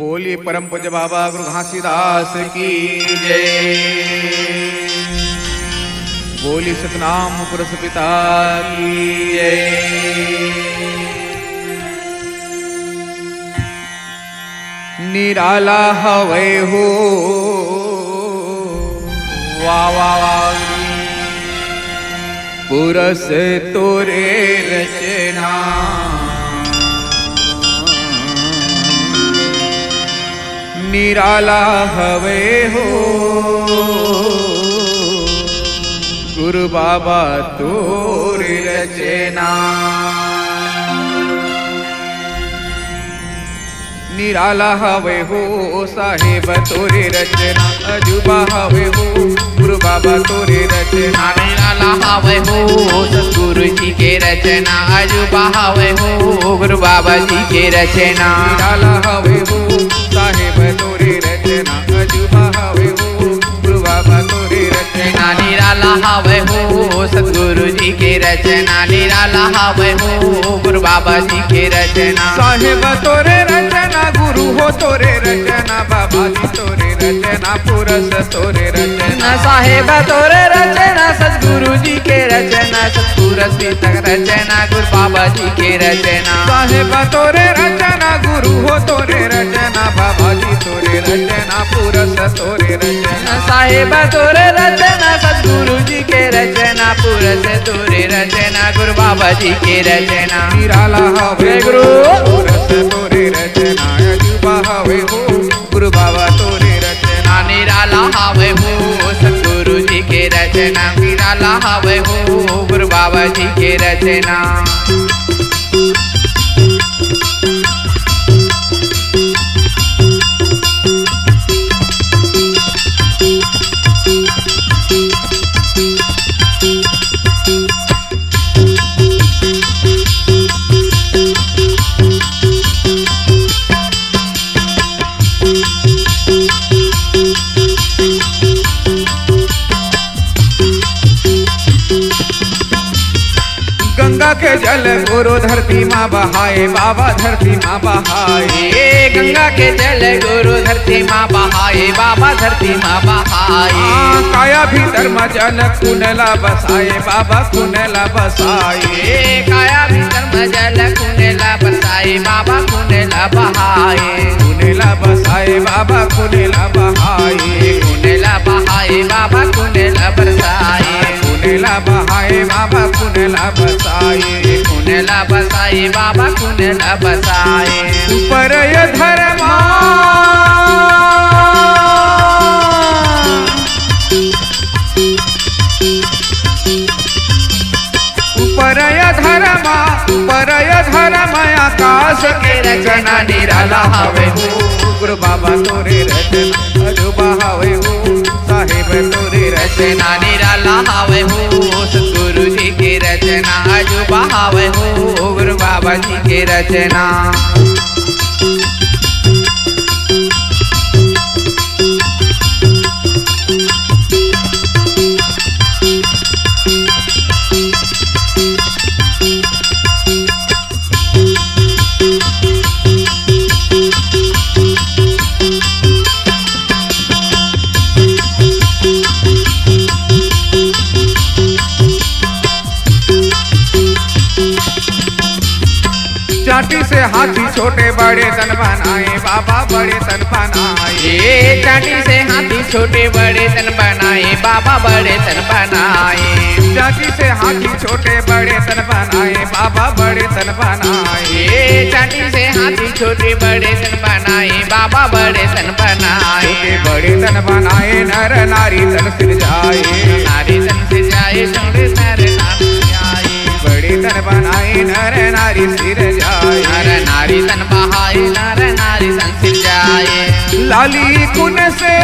बोलिए परम पूज्य बाबा गुरु घासीदास की जय। बोलिए सतनाम पुरुष पिता की जय। निराला हवे हो वा वा वा पुरुष तोरे रचना। निराला हवे हो गुरु बाबा तोरे रचना। निराला हवे हो साहेब तोरे रचना। अजूबा हवे हो गुरु बाबा तोरे रचना। निराला हवे हो सतगुरु जी के रचना। अजूबा हवे हो गुरु बाबा जी के रचना। निराला हवे हो साहेब तोरे रचना। अजूबा हवे हो गुरु बाबा तोरे रचना। निराला हवे हो सतगुरु जी के रचना। निराला हवे हो गुरु बाबा जी के रचना। साहेब तोरे रचना गुरु हो तोरे रचना। बाबा जी तोरे रचना पुरुष तोरे रचना। साहेब तोरे रचना सतगुरु जी के रचना। सतपुरुष तक रचना गुरु बाबा जी के रचना। साहेब तोरे रचना गुरु हो तोरे रचना। बाबा जी तोरे रचना पुरुष तोरे रचना। साहेब तोरे रचना सतगुरु जी के रचना। पुरुष तोरे रचना गुरु बाबा जी के रचना। निराला हवे गुरु पुरुष तोरे रचना। अजूबा हवे हो गुरु बाबा तोरे रचना। निराला हवे हो सतगुरु जी के रचना। निराला हवे हो गुरु बाबा जी के रचना। गंगा के जल गुरु धरती माँ बहाए। बाबा धरती माँ बहाए। गंगा के जल गुरु धरती माँ बहाए। बाबा धरती माँ बहाए। काया भीतर में जल कुनला बसाए। बाबा कुनला बसाए। काया भीतर में जल कुनेला बसाए। बाबा कुनेला बहाए। कुनेला बसाए बाबा कुनेला बहाए। कुनेला बहाए बाबा कुनेला बरसाए। कुनेला बहाए बाबा कुनेला बसाए। कुनेला बसाए बाबा कुनेला बसाए। ऊपर ये धर्मा ऊपर ये धर्मा ऊपर ये धर्मा आकाश के रचना। निराला हवे हो गुरु बाबा तोरे रचना। अजूबा हवे हो साहेब तोरे रचना। निराला हवे हो सतगुरु जी के रचना। अजूबा हवे हो गुरु बाबा जी के रचना। चाटी से हाथी छोटे बड़े तन बनाए। बाबा बड़े तन बनाए। चाटी से हाथी छोटे बड़े तन बनाए। बाबा बड़े तन बनाए। चाटी से हाथी छोटे बड़े तन बनाए। बाबा बड़े तन बनाए। चाटी से हाथी छोटे बड़े तन बनाए। बाबा बड़े तन बनाए। छोटे बड़े तन बनाए नर नारी तन सिर जाए। नारी तन से जाए छोटे नर नारी जाए। बड़े तन बनाए नर नारी सिर जाए। नर नारी तन बहाए। नर नारी तन सिर जाए। लाली कुन से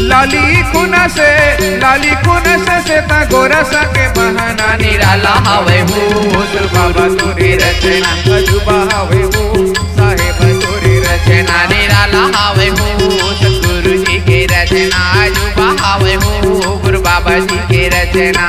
लाली कुन से ता गोरस के बहाना। निराला हवे हो गुरु बाबा तोरे रचना। अजूबा हवे हो साहेब तोरे रचना। निराला हवे हो सतगुरु जी के रचना। अजूबा हवे हो गुरु बाबा जी के रचना।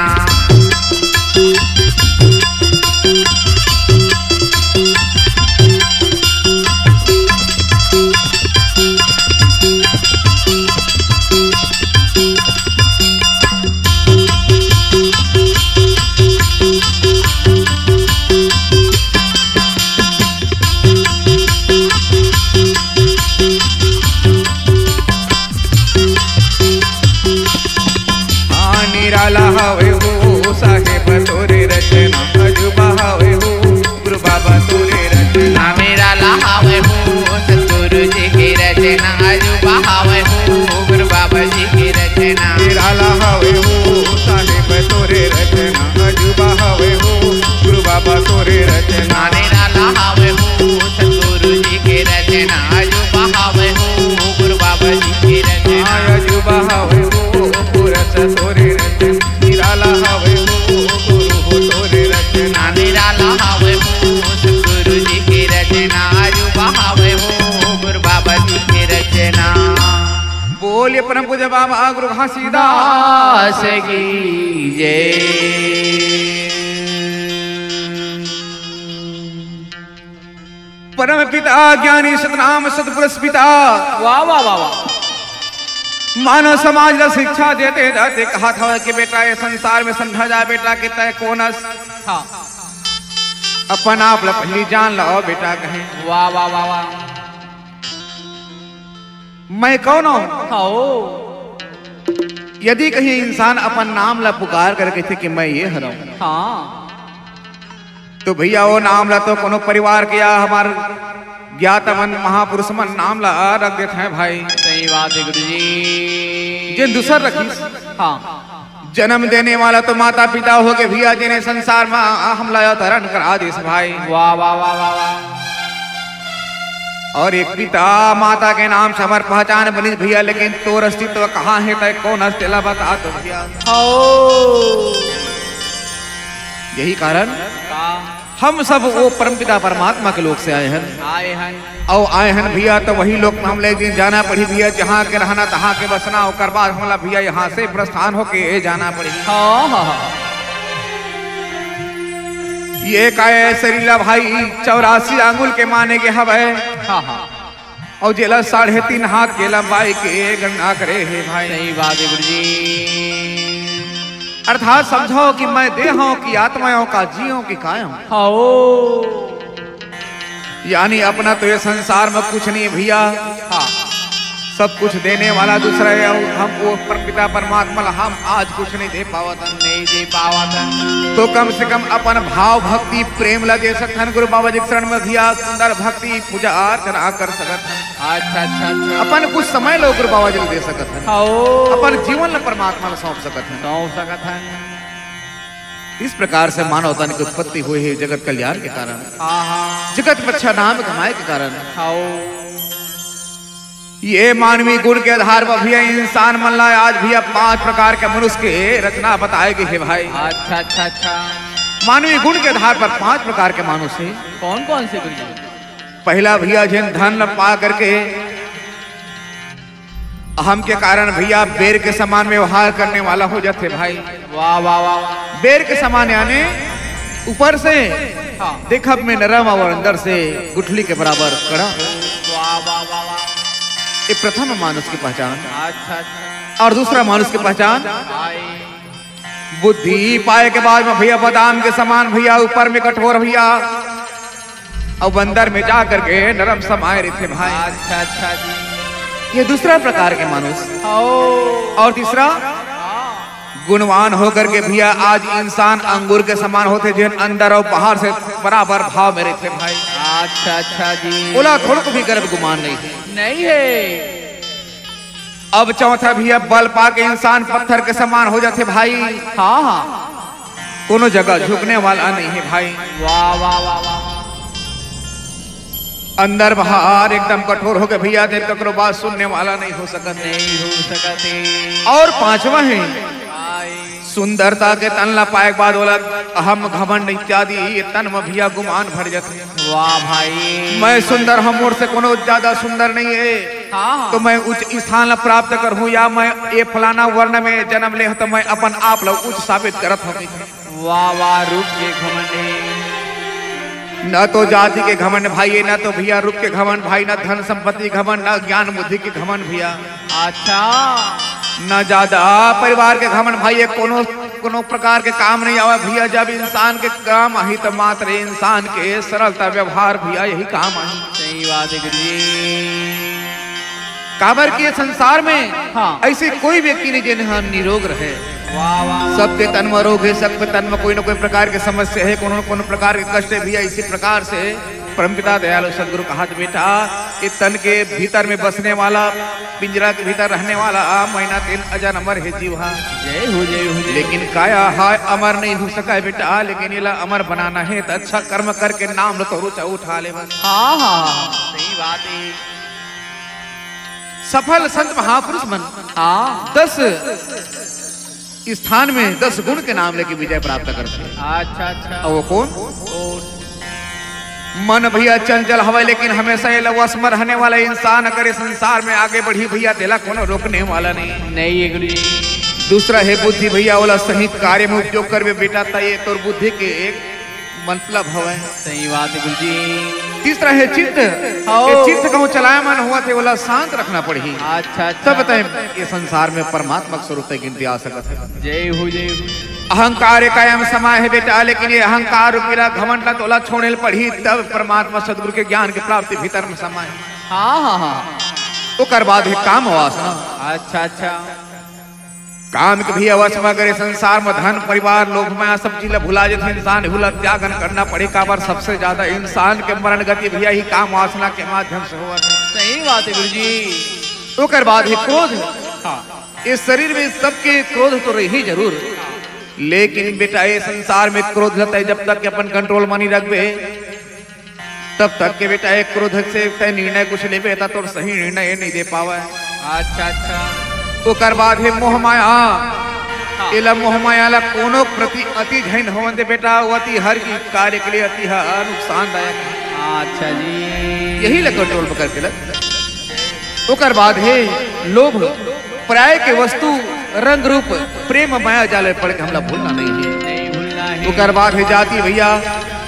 परम पूज्य बाबा गुरु घासीदास दास की जय। परम पिता ज्ञानी सतनाम सतपुरुष पिता वाह वाह वाह वाह। मानव समाज ला शिक्षा देते जाते कहा था कि बेटा ये संसार में समझा जा बेटा कि तय कोनस हाँ अपन आप ला पहली जान लो बेटा कहे वाह वाह वाह वाह। मैं कौन हूं? हाँ यदि कहीं इंसान अपन नाम ला पुकार करके थे कि मैं ये हूं हाँ तो भैया वो नाम ला तो कोनो परिवार के या हमार ज्ञात मन महापुरुष मन नाम ला रख देते हैं भाई। सही बात है गुरु जी। जिन दूसर रखी हाँ जन्म देने वाला तो माता पिता हो के भैया जिन्हें संसार में हमला तरण करा दे भाई। वाह वाह वाह वाह वाह। और एक पिता माता के नाम से हमार पहचान बनी भैया लेकिन तोर अस्तित्व कहाँ है तय कौन अस्तित्व बता तो भैया। यही कारण हम सब वो परमपिता परमात्मा के लोग से आए हैं और आए हैं भैया तो वही लोग में हम ले दिन जाना पड़ी भैया जहाँ के रहना तहाँ के बसना और बाद हमला भैया यहाँ से प्रस्थान होके जाना पड़ी। हाँ हाँ हाँ। ये काय शरीला भाई 84 अंगुल के माने के हवे हाँ हाँ। और जेला 3.5 हाथ के लंबाई के गणना करे है भाई। सही बात है गुरु जी। अर्थात समझो कि मैं देहों की आत्माओं का जीवों की कायम हाँ यानी अपना तो ये संसार में कुछ नहीं भैया हाँ सब कुछ देने वाला दूसरा है और हम वो परमपिता परमात्मा हम आज कुछ नहीं दे पावत नहीं दे पावत तो कम से कम अपन भाव भक्ति प्रेम ला दे सकथन गुरु बाबा जी शरण में भैया सुंदर भक्ति पूजा अर्चना कर सकत हन। अच्छा अच्छा अच्छा। अपन कुछ समय लो गुरु बाबा जी को दे सकत हन अपन जीवन ला परमात्मा ला सौंप सकत हन। सौंप सकत हन। इस प्रकार से मानवता की उत्पत्ति हुई है जगत कल्याण के कारण हाँ हाँ। जगत में अच्छा नाम कमाए के कारण। हाँ ये मानवीय गुण के आधार पर भैया इंसान मन ला आज भैया 5 प्रकार के मनुष्य के रचना बताए गई है भाई। अच्छा अच्छा अच्छा। मानवीय गुण के आधार पर 5 प्रकार के मनुष्य है। कौन कौन से गुरु जी? पहला भैया जिन धन पा करके अहम के कारण भैया बेर के समान व्यवहार करने वाला हो जाते भाई। वाह वाह वाह। बेर के समान यानी ऊपर से हाँ। देखब में नरम और अंदर से गुठली के बराबर कड़ा। वाह वाह वाह वाह। ये प्रथम मानुष की पहचान। अच्छा अच्छा। और दूसरा मानुष की पहचान भाई बुद्धि पाए के बाद में भैया बादाम के समान भैया ऊपर में कठोर भैया और बंदर में जा करके नरम समाये रहते भाई। अच्छा अच्छा जी। ये दूसरा प्रकार के मानुष। और तीसरा गुणवान होकर के भैया आज इंसान अंगूर के समान होते जिन अंदर और बाहर से बराबर भाव में रहते भाई। अच्छा अच्छा जी। बोला थोड़ा को भी गर्भ गुमान नहीं है। नहीं है। अब चौथा भैया बल पा के इंसान पत्थर के समान हो जाते भाई। हाँ हाँ। कोनो जगह झुकने वाला नहीं है भाई। वाह वाह वाह वाह। अंदर बाहर एकदम कठोर हो गए भैया देर ककरो बात सुनने वाला नहीं हो सकते। नहीं हो सकते। और पांचवा है सुंदरता के तन ला पाए बाद बोला अहम घमंड इत्यादि ये तन में भैया गुमान भर जाते। वाह भाई। मैं सुंदर हम और से कोनो ज्यादा सुंदर नहीं है। हाँ। तो मैं उच्च स्थान प्राप्त कर हूँ या मैं ये फलाना वर्ण में जन्म ले तो मैं अपन आप लोग उच्च साबित करत हूँ। वाह वाह। रूप के घमंड न तो जाति के घमंड भाई न तो भैया रूप के घमंड भाई न धन संपत्ति घमंड न ज्ञान बुद्धि के घमंड भैया। अच्छा। न ज्यादा परिवार के घमंड भाई कोनो कोनो प्रकार के काम नहीं आवा भैया। जब इंसान के काम आई तो मात्र इंसान के सरलता व्यवहार भैया यही काम आई। सही बात है गुरुजी। काबर के संसार में हाँ। ऐसे कोई व्यक्ति नहीं जिन्हें निरोग रहे। वाह वाह। सबके तन में रोग है सबके तन में कोई न कोई प्रकार की समस्या है कोनो न कोनो प्रकार के कष्ट है भैया। इसी प्रकार से परमपिता दयालु सदगुरु कहा बेटा ये तन के भीतर में बसने वाला पिंजरा के भीतर रहने वाला महीना 3 अजन अमर है जीवा। जय हो जय हो। लेकिन काया हाय अमर नहीं हो सका है बेटा। लेकिन ये अमर बनाना है तो अच्छा कर्म करके नाम तो ऊंचा उठा ले बस। हाँ हाँ सही बात है। सफल संत महापुरुष मन हाँ 10 स्थान में 10 गुण के नाम लेके विजय प्राप्त करते हैं। अच्छा अच्छा। और वो कौन? मन भैया चंचल हवा, लेकिन हमेशा ये लवस में रहने वाला इंसान अगर इस संसार में आगे बढ़ी भैया तेला कोनो रोकने वाला नहीं है गुरु जी। दूसरा है बुद्धि भैया वाला सही कार्य में उपयोग करवे बेटा ता ये तोर बुद्धि के एक मतलब हवा है। सही बात है गुरु जी। तीसरा है चित्त, ये चित्त कहूँ चलाया मन हुआ थे वाला शांत रखना पड़ी। अच्छा तब बताए ये संसार में परमात्मा स्वरूप तक गिनती आ सकत है। जय हो जय हो। अहंकार कायम समय है बेटा, लेकिन ये अहंकार रूपीला घमंड ला तोला छोड़े पड़ी तब परमात्मा सदगुरु के ज्ञान की प्राप्ति भीतर में समय। हाँ हाँ हाँ। तो कर बाद है काम वासना। अच्छा अच्छा। काम के भी अवश्य में अगर संसार में धन परिवार लोग में सब चीज भुला जाते इंसान भूला त्यागन करना पड़े का बार सबसे ज्यादा इंसान के मरण गति भैया ही काम वासना के माध्यम से हुआ। सही बात है गुरु जी। तो कर बाद है क्रोध। हाँ। इस शरीर में सबके क्रोध तो रही जरूर, लेकिन बेटा ये संसार में क्रोध लगता है जब तक अपन कंट्रोल मानी रखबे तब तक के बेटा एक क्रोध से निर्णय कुछ ले बेटा तो सही निर्णय नहीं दे पावा। अच्छा अच्छा। तो कर बाद है मोह माया। इला मोह माया ला कोनो प्रति अति झैन होवन दे बेटा, अति हर की कार्य के लिए अति नुकसानदायक। अच्छा जी। यही ला कंट्रोल में करके लग। तो कर बाद है लोभ, प्राय के वस्तु रंग रूप प्रेम माया जाले पड़ के हमला भूलना नहीं है। नहीं भूलना है। तो कर बाद है जाति भैया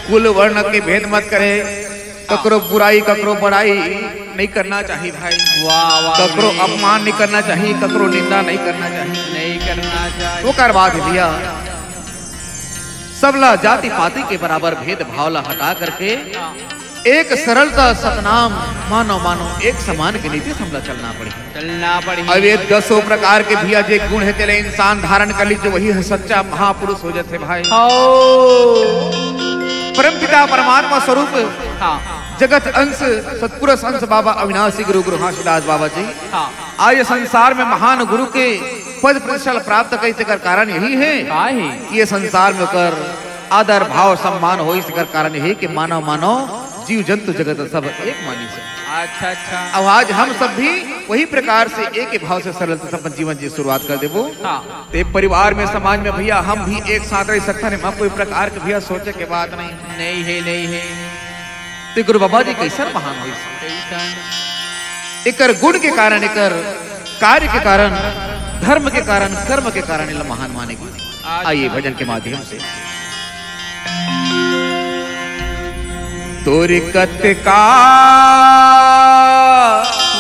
कुल वर्ण के भेद मत करे, ककरो बुराई ककरो बड़ाई नहीं करना चाहिए भाई। वाह वाह। ककरो अपमान नहीं करना चाहिए, ककरो निंदा नहीं करना चाहिए। नहीं करना चाहिए। वो कर बात भैया सबला जाति पाति के बराबर भेद भावला हटा करके एक सरलता सतनाम मानो मानो एक समान की नीति समला चलना पड़ी। चलना पड़ी। अब ये 10 प्रकार के भैया जे गुण है तेले इंसान धारण कर ली जो वही है सच्चा महापुरुष हो जाते भाई। परम पिता परमात्मा स्वरूप हाँ। जगत अंश सतपुरुष अंश बाबा अविनाशी गुरु गुरु घासीदास बाबा जी हाँ। आज संसार में महान गुरु के पद प्रतिष्ठा प्राप्त कैसे कर कारण यही है कि ये संसार में कर आदर भाव सम्मान हो इसकर कारण यही कि मानव मानव जीव जंतु जगत सब एक मानी से। अच्छा अच्छा। अब आज हम सब भी वही प्रकार से एक ही भाव से सरलता से अपन जीवन की शुरुआत कर देवो। हाँ। ते परिवार में समाज में भैया हम भी एक साथ रह सकते हैं, कोई प्रकार के भैया सोचे के बात नहीं। नहीं है नहीं है। तो गुरु बाबा जी कैसा महान हुई एकर गुण के कारण एकर कार्य के कारण धर्म के कारण कर्म के कारण इला महान मानेगी। आइए भजन के माध्यम से तोरी कत का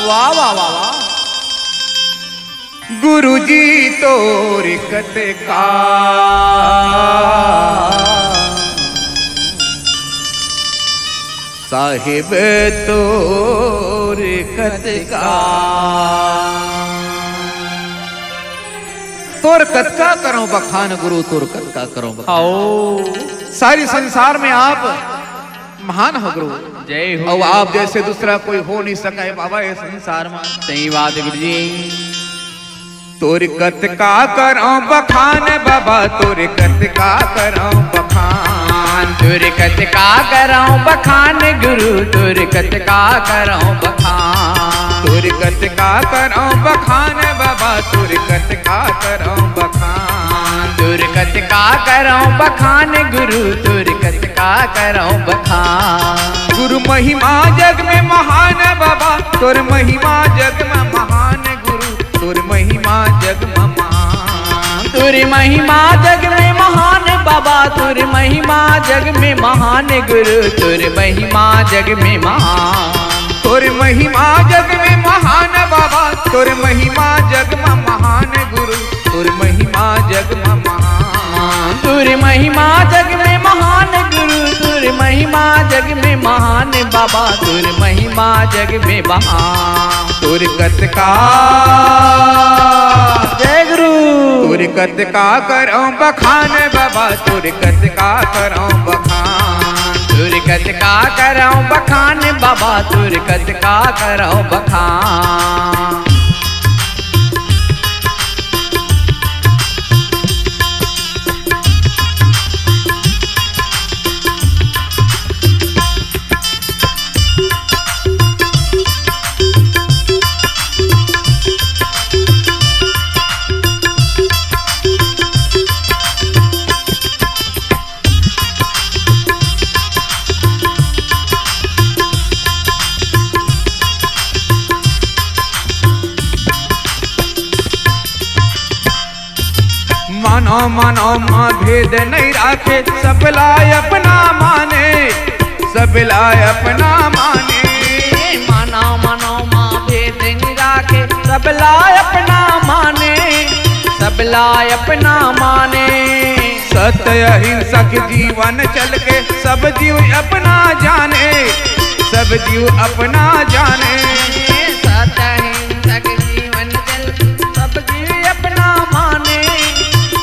वाह वाह वाह वाह। गुरु जी तोरी कत का साहिब तोरी कत का तोर कत का करो बखान गुरु तोर कत का करो बखान। सारी संसार में आप महान हो गुरु। जय हो। और आप जैसे दूसरा कोई हो नहीं सका है बाबा इस संसार में। सही बात है गुरु जी। तोर कत का करो बखान बाबा तोर कत का करो बखान। तोर कत का करो बखान गुरु तोर कत का करो बखान। तोर कत का करो बखान बाबा तोर कत का करो बखान। तोर कत का करो बखान गुरु तोर कत का करो बखान। गुरु महिमा जग में महान बाबा तोर महिमा जग में महान गुरु तोर महिमा जग में महान। तोर महिमा जग में महान बाबा तोर महिमा जग में महान गुरु तोर महिमा जग में महान। तोर महिमा जग में महान बाबा तोर महिमा जग में महान गुरु तोर महिमा जग में महान। तोर महिमा जग में महान गुरु तोर महिमा जग में महान बाबा तोर महिमा जग में महान। तोर कत का जय गुरु। तोर कत का करो बखान बाबा तोर कत का करो बखान। तोर कत का करो बखान बाबा तोर कत का करो बखान। मानो मानो माँ भेद नहीं राखे, सब लाए अपना माने, सब लाए अपना माने। मानो मानो माँ भेद नहीं राखे, सब लाए अपना माने, सब लाए अपना माने। सत्य अहिंसक जीवन चल के सब जीव अपना जाने, सब जीव अपना जाने। सत्य अहिंसक जीवन चल सब जीव अपना माने,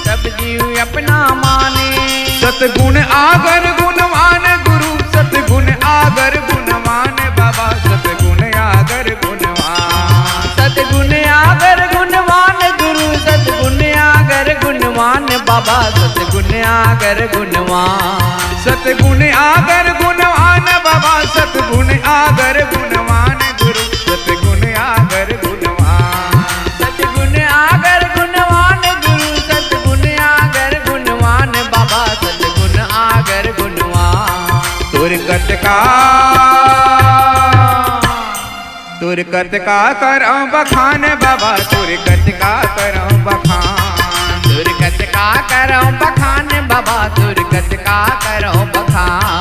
सब जीव अपना माने। सतगुण आगर गुणवान गुरु, सतगुण आगर गुणवान बाबा, सतगुण आगर गुणवान। सतगुण आगर गुणवान गुरु, सतगुण आगर गुणवान बाबा, सतगुण आगर गुणवान। सतगुण आगर गुणवान बाबा, सतगुण आगर गुणवान गुरु, सतगुण आगर गुणवान। सतगुण आगर गुणवान गुरु, सतगुण आगर गुणवान बाबा, सतगुण आगर गुणवान। तुरकत का करो बखान बाबा, तुरकत का करो बखान। दुर्गत का करो बखान बाबा, दुर्गत का करो बखान।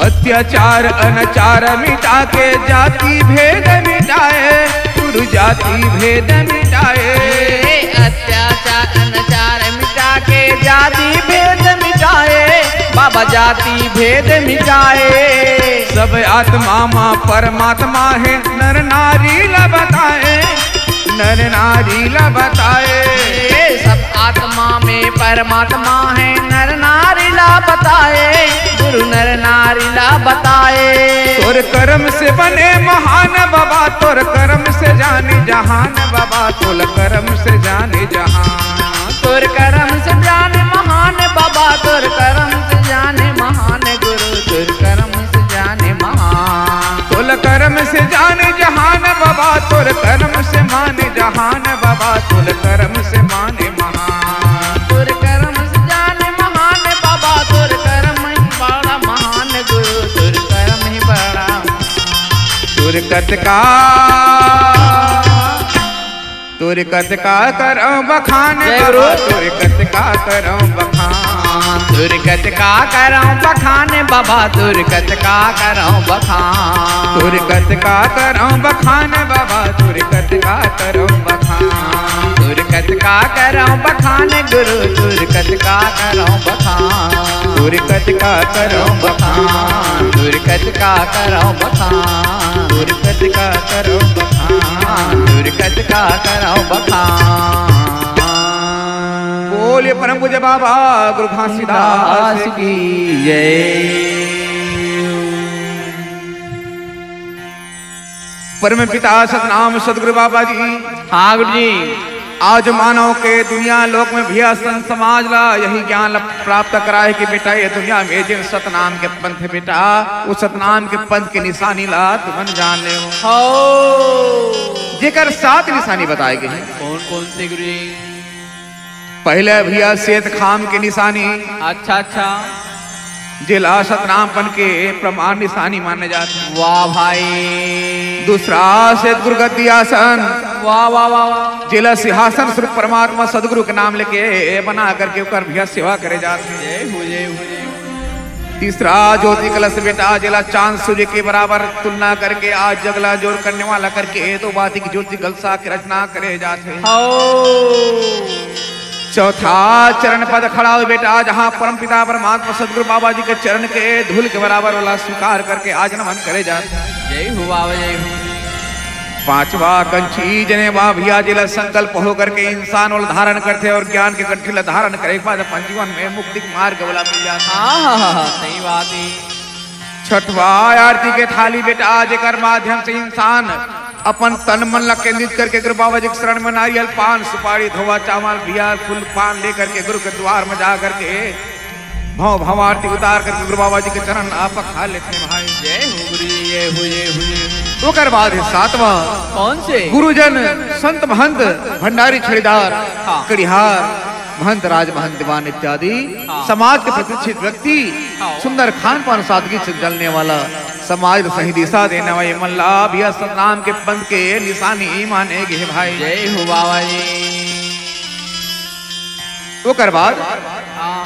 अत्याचार अनाचार मिटा के जाति भेद मिटाए, गुरु जाति भेद मिटाए। अत्याचार अनाचार मिटा के जाति भेद मिटाए, बाबा जाति भेद मिटाए। सब आत्मा माँ परमात्मा है, नर नारी ला बताए, नर नारी ला बताए। सब आत्मा में परमात्मा है, नर नारी ला बताए, गुरु नर नारी ला बताए। तोर कर्म से बने महान बाबा, तोर कर्म से जाने जहान बाबा, तोर कर्म से जाने जहान। तोर कर्म से जाने महान बाबा, तोर कर्म से जाने महान गुरु, तोर कर्म से जाने महान। तोर कर्म से जाने जहान बाबा, तोर कर्म से माने जहान बाबा, तोर कर्म से माने महान। तोर कर्म से जाने महान बाबा, तोर कर्म ही बड़ा महान गुरु, तोर कर्म ही बड़ा। तुरकत का करो बखान बाबा, तुरकत का करो बखान। दुर्गत का करो बखान बाबा, दुर्गत का करो बखान। तुरकत का करो बखान बाबा, तुरकत का करो बखान। दुर्गत का करो बखान गुरु, दुर्गत का करो बखान। तुरकत का करो बखान, दुर्गत का करो बखान। तुरकत का करो बखान, दुर्गत का करो बखान। बोलिए परम पूज्य बाबा गुरु घासीदास की जय। परम पिता सतनाम सदगुरु बाबा जी। हाँ गुरु जी। आज मानव के दुनिया लोक में भैया संत समाज ला यही ज्ञान प्राप्त कराए कि बेटा ये दुनिया में जिन सतनाम के पंथ बेटा, उस सतनाम के पंथ के निशानी ला तुमन जान ले हो जेकर 7 निशानी बताए गए हैं। कौन कौन से गुरु जी? पहले भैया सेत खाम के निशानी, अच्छा अच्छा। जिला सतनामपन के प्रमाण निशानी माने जाते हैं। वाह भाई। दूसरा सेत गुरु गद्दी आसन, वाह वाह वाह। जिला सिंहासन स्वरूप परमात्मा सदगुरु के नाम लेके बना करके उकर भैया सेवा करे जाते हैं। जय हो जय हो जय हो। तीसरा ज्योति कलश बेटा, जिला चांद सूर्य के बराबर तुलना करके आज जगला जोर करने वाला करके तो बाती की ज्योति कलसा की रचना करे जाते हैं। चौथा चरण पद खड़ा हो बेटा, जहाँ परम पिता परमात्मा सदगुरु बाबा जी के चरण के धूल के बराबर वाला स्वीकार करके आज नमन करे जाते हैं। जय हो बाबा जय हो। पांचवा कंची जने वाह भैया जिला संकल्प हो करके इंसान वाला धारण करते और ज्ञान के कंठी धारण करे के बाद अपन जीवन में मुक्ति मार्ग वाला मिल जाता। हाँ सही बात है। छठवा आरती के थाली बेटा, जेकर माध्यम से इंसान अपन तन मन ला केंद्रित करके गुरु बाबा जी के शरण में नारियल पान सुपारी धोवा चावल बिया फूल पान लेकर के गुरु के द्वार में जा करके भाव भावारती उतार करके गुरु बाबा जी के चरण आप खा लेते हैं भाई। जय हो गुरु जी, ये हुए तो कर बाद है सातवां कौन से? गुरुजन संत महंत भंडारी छड़ीदार हाँ। कड़िहार महंत राज महंत दीवान इत्यादि हाँ। समाज के प्रतिष्ठित व्यक्ति हाँ। सुंदर खान पान सादगी से चलने वाला समाज को सही दिशा देने वाले मल्ला भी सतनाम के पंथ के निशानी मानेगे भाई। जय हो बाबा जी। तो कर बाद हाँ।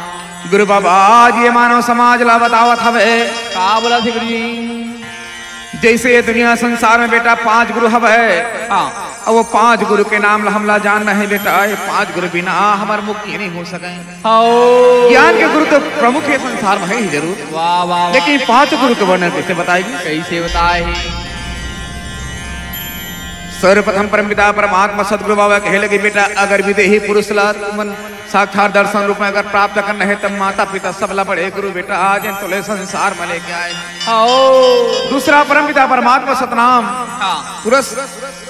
गुरु बाबा आज ये मानव समाज ला बतावत हवे का बोला थे गुरु जी? जैसे ये दुनिया संसार में बेटा 5 गुरु हवे हाँ। और वो 5 गुरु के नाम ला हमला जानना है बेटा। ये 5 गुरु बिना हमार मुक्ति नहीं हो सके। हाँ। ज्ञान के गुरु तो प्रमुख है संसार में है ही जरूर, वाह वाह। लेकिन 5 गुरु के वर्णन कैसे बताएगी? कैसे बताए? सर्वप्रथम परमपिता परमात्मा सदगुरु बाबा कहे लगे बेटा अगर विदेही पुरुष ला तुमन साक्षात दर्शन रूप में अगर प्राप्त करना है तब माता पिता सबला बड़े गुरु बेटा आज तोले संसार में लेके आए। हाँ। दूसरा परमपिता परमात्मा सतनाम हाँ। पुरुष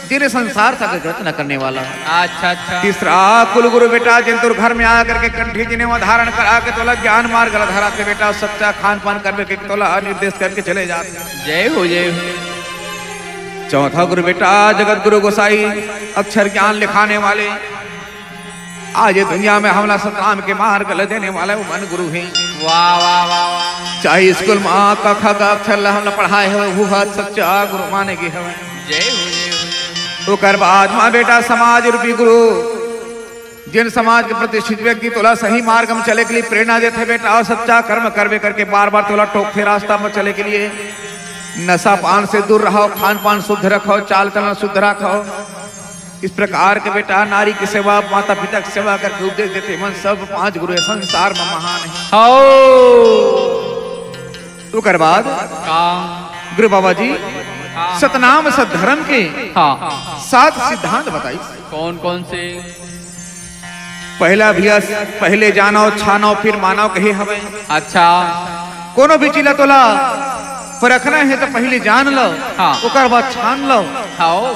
जिन्हें संसार तक रचना करने वाला। अच्छा अच्छा। तीसरा कुल गुरु बेटा जिन तुर घर में आकर के कंठी जिन्हें धारण करा के तोला ज्ञान मार्ग धरा के बेटा सच्चा खान पान करने के तोला निर्देश करके चले जाते। जय हो जय हो। चौथा गुरु बेटा जगत गुरु गोसाई अक्षर ज्ञान लिखाने वाले आज ये दुनिया में हमला सतनाम के मार्ग ल देने वाले वो मन गुरु हैं। वाह वाह वाह वाह। चाहे स्कूल में क ख का अक्षर ला हमला पढ़ाए हो वो हाथ सच्चा गुरु माने के हवे। जय हो जय हो। तो कर बाद माँ बेटा समाज रूपी गुरु जिन समाज के प्रतिष्ठित व्यक्ति तोला सही मार्ग में चले के लिए प्रेरणा देते बेटा और सच्चा कर्म करवे करके बार बार तोला टोकते रास्ता में चले के लिए नशा पान से दूर रहो, खान पान शुद्ध रखो, चाल चलन शुद्ध रखो। इस प्रकार के बेटा नारी की सेवा माता पिता की सेवा करके उपदेश देते मन सब 5 गुरु संसार में महान है। तो कर बाद गुरु बाबा जी सतनाम सद्धर्म के 7 सिद्धांत बताई। कौन कौन से? पहला भी पहले जानो छानो फिर मानो कहे हवे। अच्छा। कोनो भी चीज तोला परखना है तो पहले जान लो, उकर बाद छान लो। हाँ।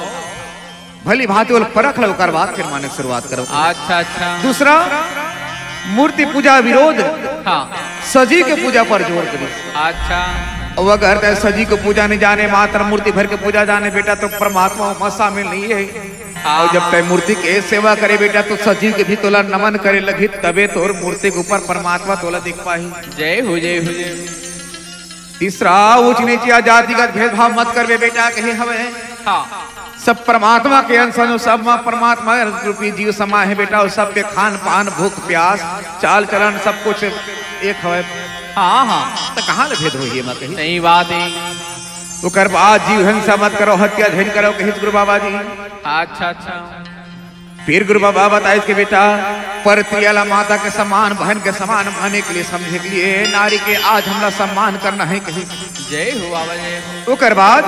भली भांति वाल परख लो उकर बाद फिर माने शुरुआत करो। अच्छा अच्छा। दूसरा मूर्ति पूजा विरोध हाँ। सजी के पूजा पर जोर करो। अच्छा। और अगर सजी को पूजा नहीं जाने मात्र मूर्ति भर के पूजा जाने बेटा तो परमात्मा में शामिल नहीं है। और जब तय मूर्ति के सेवा करे बेटा तो सजीव के भी तोला नमन करे लगी तबे तोर मूर्ति के ऊपर परमात्मा तोला दिख पाही। जय हो जय हो जय। तीसरा ऊंच नीच जातिगत भेदभाव मत करवे बेटा कहे हवे। हाँ। सब परमात्मा के अंश सब में परमात्मा रूपी जीव समा है बेटा और सबके खान पान भूख प्यास चाल चलन सब कुछ एक हवे। हाँ हाँ। तो कहाँ ले भेद होइए मैं कही? सही बात है। तो कर बाद जीव हिंसा मत करो, हत्या झन करो कही गुरु बाबा जी। अच्छा अच्छा। फिर गुरु बाबा बताए कि बेटा परतियाला माता के समान बहन के समान माने के लिए समझे के लिए नारी के आज हमरा सम्मान करना है कही। जय हो बाबा जय हो। तो कर बाद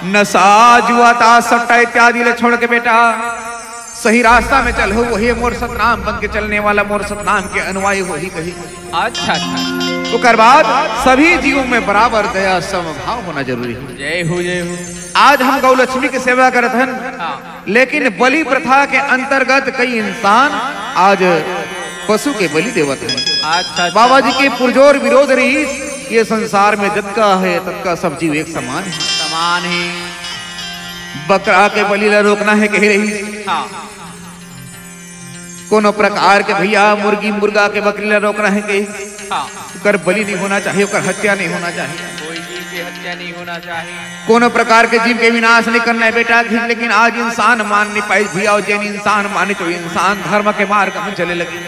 नशा जुआ ताश सट्टा इत्यादि ले छोड़ के बेटा सही रास्ता में चल हो वही मोर सतनाम बन के चलने वाला मोर सतनाम के अनुयायी वही कही। अच्छा अच्छा। तो कर बाद सभी जीवों में बराबर दया समभाव होना जरूरी है। जय हो जय हो। आज हम गौ लक्ष्मी की सेवा करते हैं लेकिन बलि प्रथा के अंतर्गत कई इंसान आज पशु के बलि देवत हैं। अच्छा। बाबा जी के पुरजोर विरोध रही ये संसार में जतका है ततका सब जीव एक समान है। समान है। बकरा के बलि ला रोकना है कह रही। हाँ। कोनो प्रकार के भैया मुर्गी मुर्गा के बकरी ला रोकना है कही। हाँ। कर बलि नहीं होना चाहिए, कर हत्या नहीं होना चाहिए, कोई जीव की हत्या नहीं होना चाहिए, कोनो प्रकार के जीव के विनाश नहीं करना है बेटा। लेकिन आज इंसान मान नहीं पाई भैया और जैन इंसान माने तो इंसान धर्म के मार्ग में चले लगे।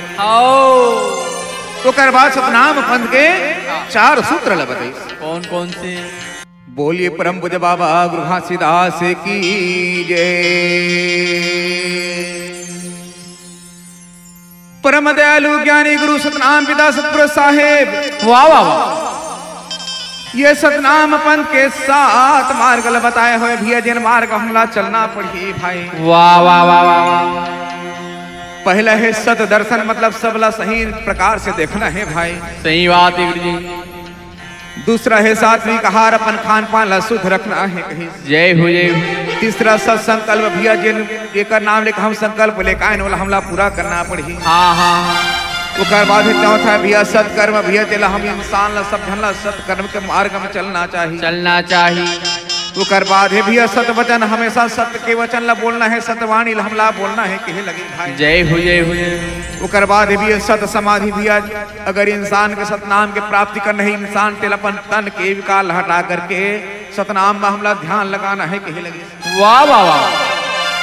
तो कर बाद सतनाम पंथ के 4 सूत्र ला बताई। कौन कौन से? बोलिए परम पूज्य बाबा गुरु घासीदास की जय। परम दयालु ज्ञानी गुरु सतनाम पिता सतपुरुष साहेब। वाह वाह वाह। ये सतनाम पंथ के 7 मार्ग बताए हुए भैया जिन मार्ग हमला चलना पड़ी भाई। वाह वाह वाह वाह। पहला है सत दर्शन मतलब सबला सही प्रकार से देखना है भाई। सही बात है गुरु जी। दूसरा है सात्विक आहार, अपन खान पान ला शुद्ध रखना है कहीं। जय हो जय हो। तीसरा सत संकल्प भैया जिन एक नाम लेकर हम संकल्प लेकर आए वाला हमला पूरा करना पड़ी। हाँ हाँ हाँ। ओकर बाद चौथा भैया सत्कर्म भैया चला हम इंसान ला सब झनला सत्कर्म के मार्ग में चलना चाहिए। चलना चाहिए। ओकर बाद है भैया सत वचन, हमेशा सत्य के वचन ला बोलना है, सतवाणी ला हमला बोलना है कहे लगे भाई। जय हो जय हो जय हो। ओकर बाद है भैया सत समाधि भैया, अगर इंसान के सतनाम के प्राप्ति करना है, इंसान तेल अपन तन के विकार हटा करके सतनाम में हमला ध्यान लगाना है कहे लगे। वाह वाह वाह।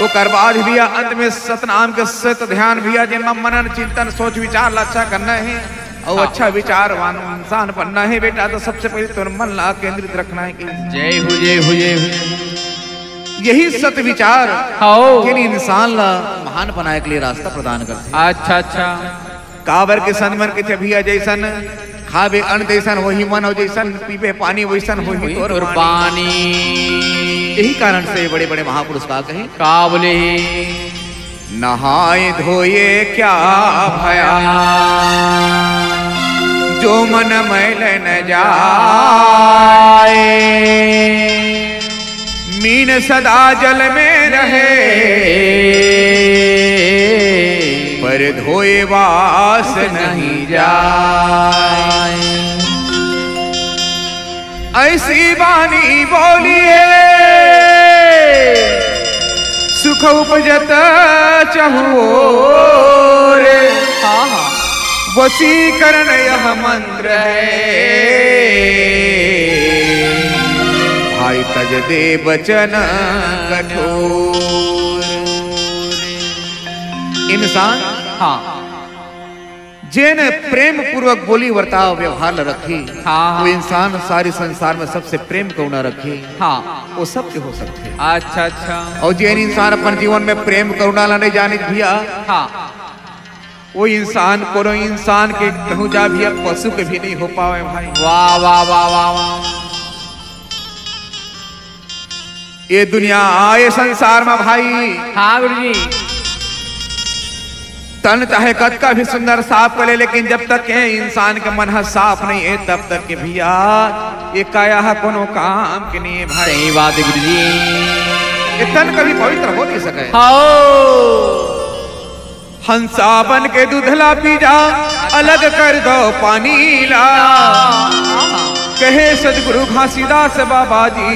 ओकर बाद भैया अंत में सतनाम के सत ध्यान भैया जिनमें मनन चिंतन सोच विचार अच्छा करना है और अच्छा विचारवान इंसान बनना है बेटा। तो सबसे पहले तो मन ला केंद्रित रखना है कि जय हो जय हो जय हो। यही सत विचार हाँ। जिन इंसान ला महान बनाए के लिए रास्ता प्रदान करते। अच्छा अच्छा। काबर के सनमन के भैया जैसन खावे अन्न जैसन वही मन हो, जैसन पीबे पानी वैसन वही तोर पानी। यही कारण से बड़े बड़े महापुरुष का कहे का बोले नहाए धोए क्या भया, जो मन मैल न जाए, मीन सदा जल में रहे, पर धोए वास नहीं जाए। ऐसी बानी बोलिए सुख उपजत चहुओर, वशीकरण यह मंत्र है, भाई तज दे बचन कठोर। इंसान हाँ जिन प्रेम पूर्वक बोली वर्ताव व्यवहार रखे, हाँ वो इंसान सारे संसार में सबसे प्रेम को न रखे, हाँ वो सबके हो सकते। अच्छा अच्छा। और जिन इंसान अपन जीवन में प्रेम करुणा ला नहीं जाने भैया, हाँ वो इंसान को इंसान के कहूँ जा भैया पशु के भी नहीं हो पावे भाई। वाह वाह वाह वाह वाह। ये दुनिया आए संसार में भाई, हाँ गुरुजी। तन चाहे कद का भी सुंदर साफ करे, लेकिन जब तक के इंसान के मन साफ नहीं है तब तक के भैया ये काया कोनो काम के नहीं है भाई। सही बात है गुरुजी। ये तन कभी पवित्र हो नहीं सके। हाँ हंसा बन के दूधला पी जा, अलग कर दो पानी ला, कहे सदगुरु घासीदास बाबा जी,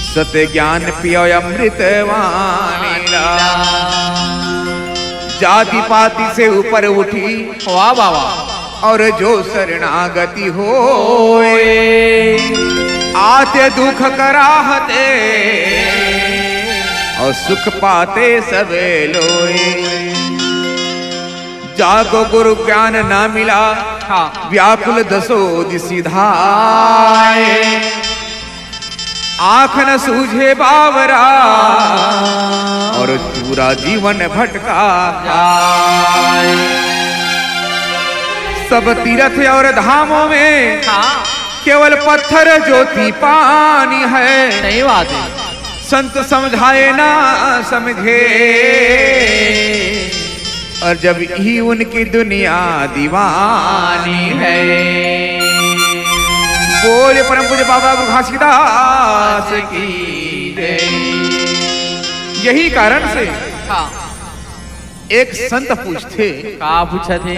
सत्य ज्ञान पियो अमृत वाणी ला। जाति पाति से ऊपर उठी, वाह वाह वाह। और जो शरणागति होए, आते दुख कराहते, और सुख पाते सबे लोए। जागो गुरु ज्ञान ना मिला, हाँ व्याकुल दसो दिशि धाए, आँख न सूझे बावरा, और पूरा जीवन भटका जाए। सब तीर्थ और धामों में हाँ केवल पत्थर ज्योति पानी है। सही बात है। संत समझाए ना समझे, और जब ही उनकी दुनिया दीवानी है। बोले परम पूज्य बाबा घासीदास की जय। यही कारण से हाँ एक संत पूछते, का पूछा थे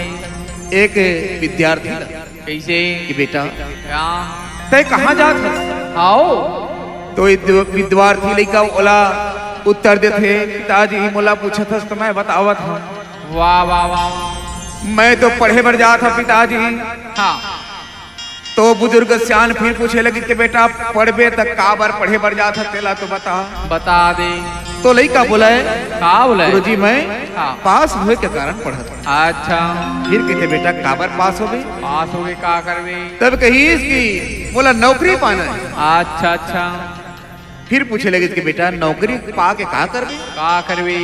एक विद्यार्थी कैसे कि बेटा क्या तय कहाँ जात है? आओ। तो विद्यार्थी लड़का बोला उत्तर देते, पिताजी मोला पूछा था तो मैं बतावत हूँ। वाह वाह वाह। मैं तो पढ़े बर जा था पिताजी। हाँ तो बुजुर्ग सियान फिर पूछे लगी कि बेटा पढ़बे तक का बार पढ़े बर जा था तेला तो बता दे। तो लड़का बोला है का बोला गुरुजी मैं हाँ। पास हुए के कारण पढ़ा था। अच्छा फिर कहते बेटा का बार पास हो गई? पास हो गए का करवे? तब कही इसकी बोला नौकरी पाना है। अच्छा अच्छा। फिर पूछे लगे कि बेटा नौकरी पा के का करवे?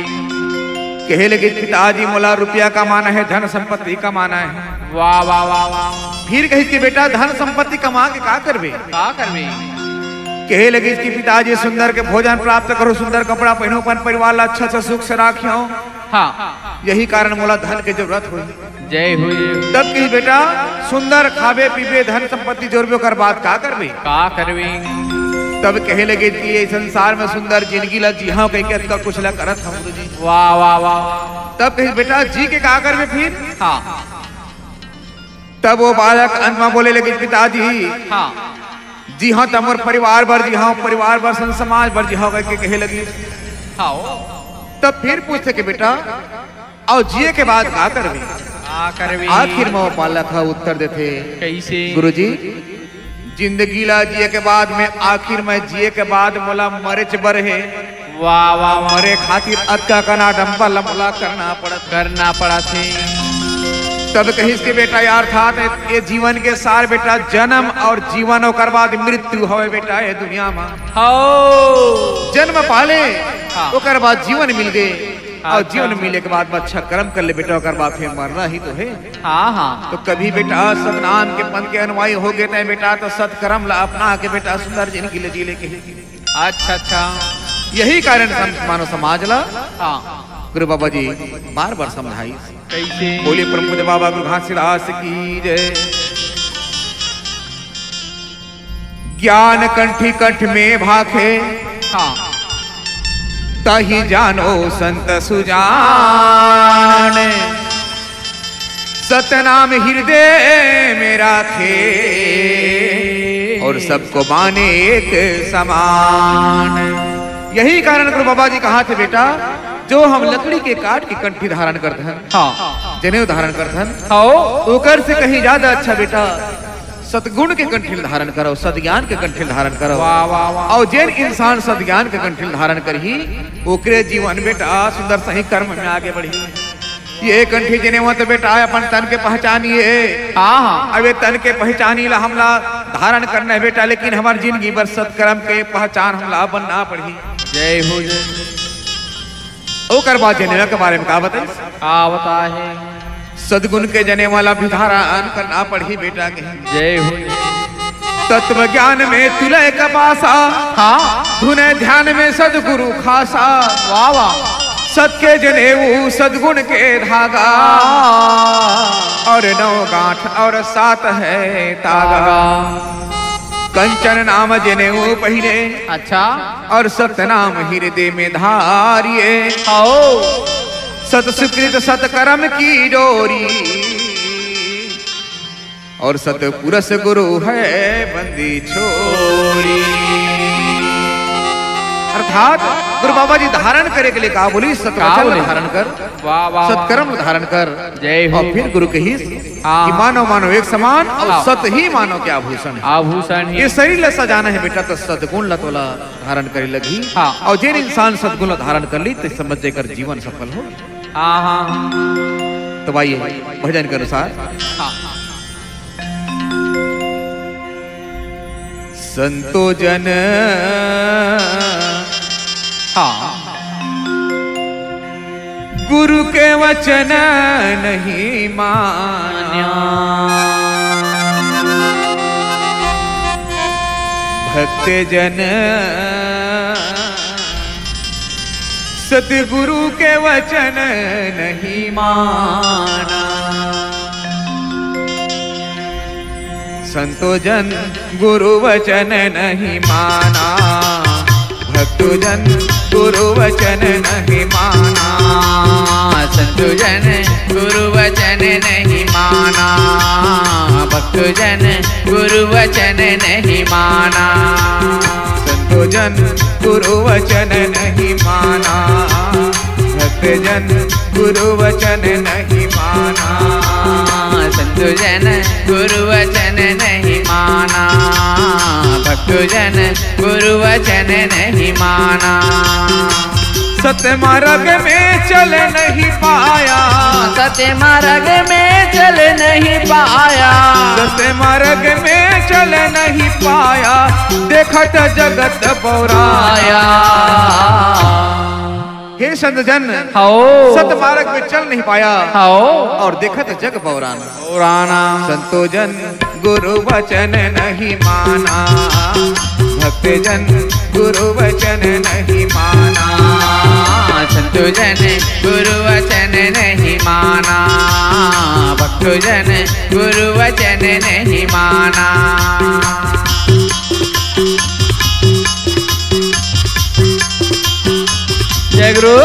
कहे लगे पिताजी मोला रुपया कमाना है, धन संपत्ति कमाना है। वाह वाह वाह वाह। फिर कही कि बेटा धन संपत्ति कमा के का करवे? कहे लगे कि पिताजी सुंदर के भोजन प्राप्त करो, सुंदर कपड़ा पहनो, अपन परिवार ला अच्छा से सुख से राखियो। हाँ यही कारण मोला धन के जरूरत हुई। जय हो जय हो। तब कही बेटा सुंदर खावे पीवे धन संपत्ति जोड़बे कर बात का करबे। का करबे। तब कहे लगे कि ये संसार में सुंदर जिंदगी ला जी हाँ कह के कुछ ला करत हम जी। वाह वाह वाह। तब कही बेटा जी के का करबे फिर। हाँ। तब वो बालक अंत में बोले लगे पिताजी हाँ जी हाँ तमोर परिवार भर जी हाँ परिवार भर सन समाज भर जी हाँ कह के कहे लगी। हाँ। तब फिर पूछते कि बेटा और जिए के बाद का करबे। का करबे। आखिर में वो बालक उत्तर देते कैसे। गुरुजी जिंदगी ला जिए के बाद में आखिर में जिए के बाद मोला मरे बर है। वाह वाह वाह। मरे खातिर अक्का कना डंपा लंबला करना पड़ा थे। तब कही के बेटा यार था ये जीवन के सार बेटा जन्म और जीवन और बाद मृत्यु होवे बेटा ये दुनिया में। हो जन्म पाले हाँ। ओकर बाद जीवन मिल गए और अच्छा। जीवन मिले के बाद अच्छा कर्म कर ले बेटा ओकर बाद फिर मरना ही तो है। हाँ हाँ। तो कभी बेटा सतनाम के पंथ के अनुयायी हो गए नहीं बेटा तो सत्कर्म ला अपना के बेटा सुंदर जिंदगी ले जी लेके। अच्छा अच्छा। यही कारण मानो समाज ला हाँ। गुरु बाबा जी बार बार समझाई। कैसे। बोले परम पूज्य बाबा गुरु घासीदास की जय। ज्ञान कंठी कंठ में भाखे हाँ। ताही जानो संत सुजान। सतनाम हृदय में राखे और सबको माने एक समान। यही कारण गुरु बाबा जी कहा थे बेटा जो हम लकड़ी के काट के कंठी धारण करते हैं हाँ। जनेऊ धारण करते हैं हो ओकर से कहीं ज्यादा अच्छा बेटा सतगुण के कंठिल धारण करो सतज्ञान के कंठिल धारण करो। वाह वाह वाह। और जिन इंसान सतज्ञान के कंठिल धारण करही ओकरे जीवन बेटा सुंदर सही कर्म में आगे बढ़ी। ये कंठी जने मत बेटा अपन तन के पहचानिए। हाँ हाँ। अब तन के पहचानी ला हमला धारण करना है बेटा लेकिन हमारी जिंदगी भर सत्कर्म के पहचान हमला बनना पड़ी। जय हो जय। ओकर बाद जने के बारे में का बताई। हाँ बता है। सदगुण के जने वाला भी धारण करना पड़ी बेटा के। जय हो। तत्व ज्ञान में तुलय का पासा हाँ। धुने ध्यान में सदगुरु खासा। वाह वाह। सत के जनेऊ सदगुण के धागा और 9 गांठ और 7 है तागा। कंचन नाम जनेऊ पहिरे अच्छा। और सत नाम हृदय में धारिये। आओ सत सुकृत सतकर्म की डोरी और सतपुरुष गुरु है बंदी छोरी। अर्थात गुरु बाबा जी धारण करे के लिए कहा बोली सतवचन धारण कर। वाह वाह। सत्कर्म धारण कर। जय हो। और फिर गुरु के ही हाँ। कि मानो मानो एक समान और हाँ। सत ही मानो के आभूषण है। आभूषण ये शरीर ला सजाना है बेटा तो सदगुण ला तोला धारण करे लगी। हाँ। और जिन इंसान सदगुण ला धारण कर ली तो समझ कर जीवन सफल हो। हाँ हाँ। तो आइए भजन के अनुसार हाँ। संतो जन हाँ। गुरु के वचन नहीं मान्या भक्त जन सतगुरु के वचन नहीं माना। संतो जन गुरु वचन नहीं माना भक्तो जन गुरु वचन नहीं माना। संतो जन गुरु वचन नहीं माना भक्तो जन गुरु वचन नहीं माना। संतो जन गुरु वचन नहीं माना भक्त जन गुरु वचन नहीं माना। संतो जन गुरु वचन नहीं माना भक्तो जन गुरु वचन नहीं माना। सत्य मार्ग में चल नहीं पाया सत्य मार्ग में चल नहीं पाया। सत्य मार्ग में चल नहीं पाया देखत जगत बौराया। हे संत जन सत्य मार्ग में चल नहीं पाया और देखत जग बौराना। संतो जन गुरु वचन नहीं माना भक्त जन गुरु वचन नहीं माना। संतो जन गुरु वचन नहीं माना भक्तजन गुरु वचन नहीं माना। जय गुरु।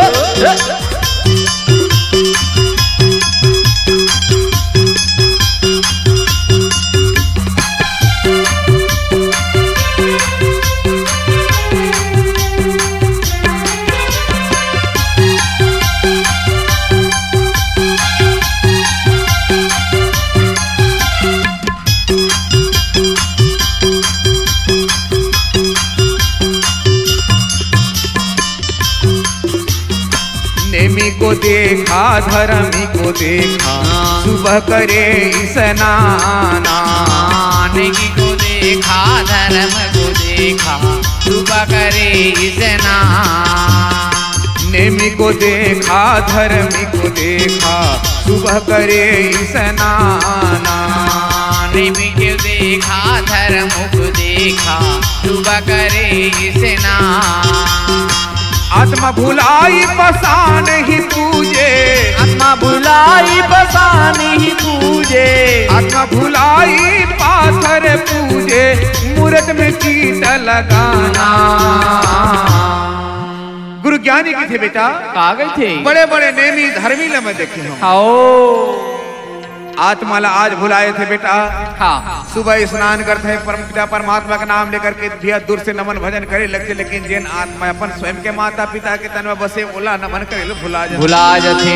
नेमी को देखा धर्मी को देखा सुबह करे स्नाना। नेमी को देखा धर्म को देखा सुबह करे स्नान। नेमी को देखा धर्मी को देखा सुबह करे स्नाना। नेमी को देखा धर्म को देखा सुबह करे स्नान। आत्मा भुलाई बसान ही पूजे, आत्मा भुलाई बसान ही पूजे। आत्मा भुलाई पाथर पूजे, मूरत में चीट लगाना। गुरु ज्ञानी की थे बेटा, आ गए थे बड़े बड़े नेमी धर्मी लमे देखे हो। आओ आत्मा ला आज भुलाए थे बेटा। हाँ। सुबह स्नान करते हैं परम पिता परमात्मा का नाम लेकर के भी दूर से नमन भजन करे लगते, लेकिन जिन आत्मा अपन स्वयं के माता पिता के तन में बसे ओला नमन करे भुला जाते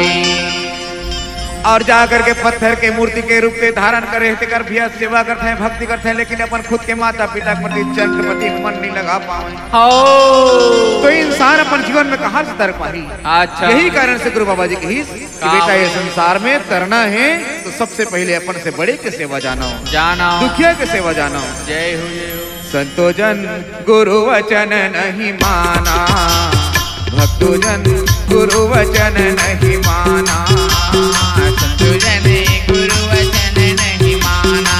और जा करके पत्थर के मूर्ति के रूप के धारण करे कर भी सेवा करते हैं, भक्ति करते हैं, लेकिन अपन खुद के माता पिता के प्रति चंद्र प्रति मन नहीं लगा पाए। तो इंसान अपन जीवन में कहाँ से तर पाही। अच्छा। यही कारण से गुरु बाबा जी की बेटा ये संसार में तरना है तो सबसे पहले अपन से बड़े के सेवा जाना, दुखिया के सेवा जाना। जय हो जय हो। संतोजन गुरु वचन नहीं माना, भक्तोजन गुरु वचन नहीं माना। संतोजन गुरु वचन नहीं माना,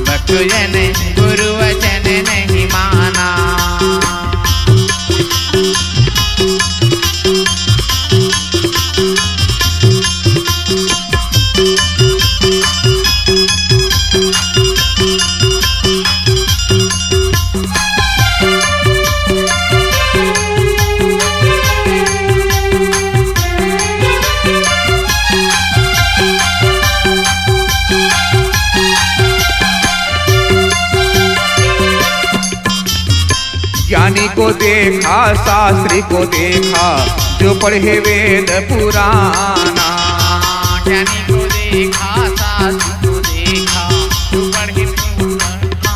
भक्तोजन गुरु वचन नहीं माना। ज्ञानी को देखा शास्त्री को देखा जो पढ़े वेद पुराना। ज्ञानी को देखा शास्त्री को देखा जो पढ़े पुराना।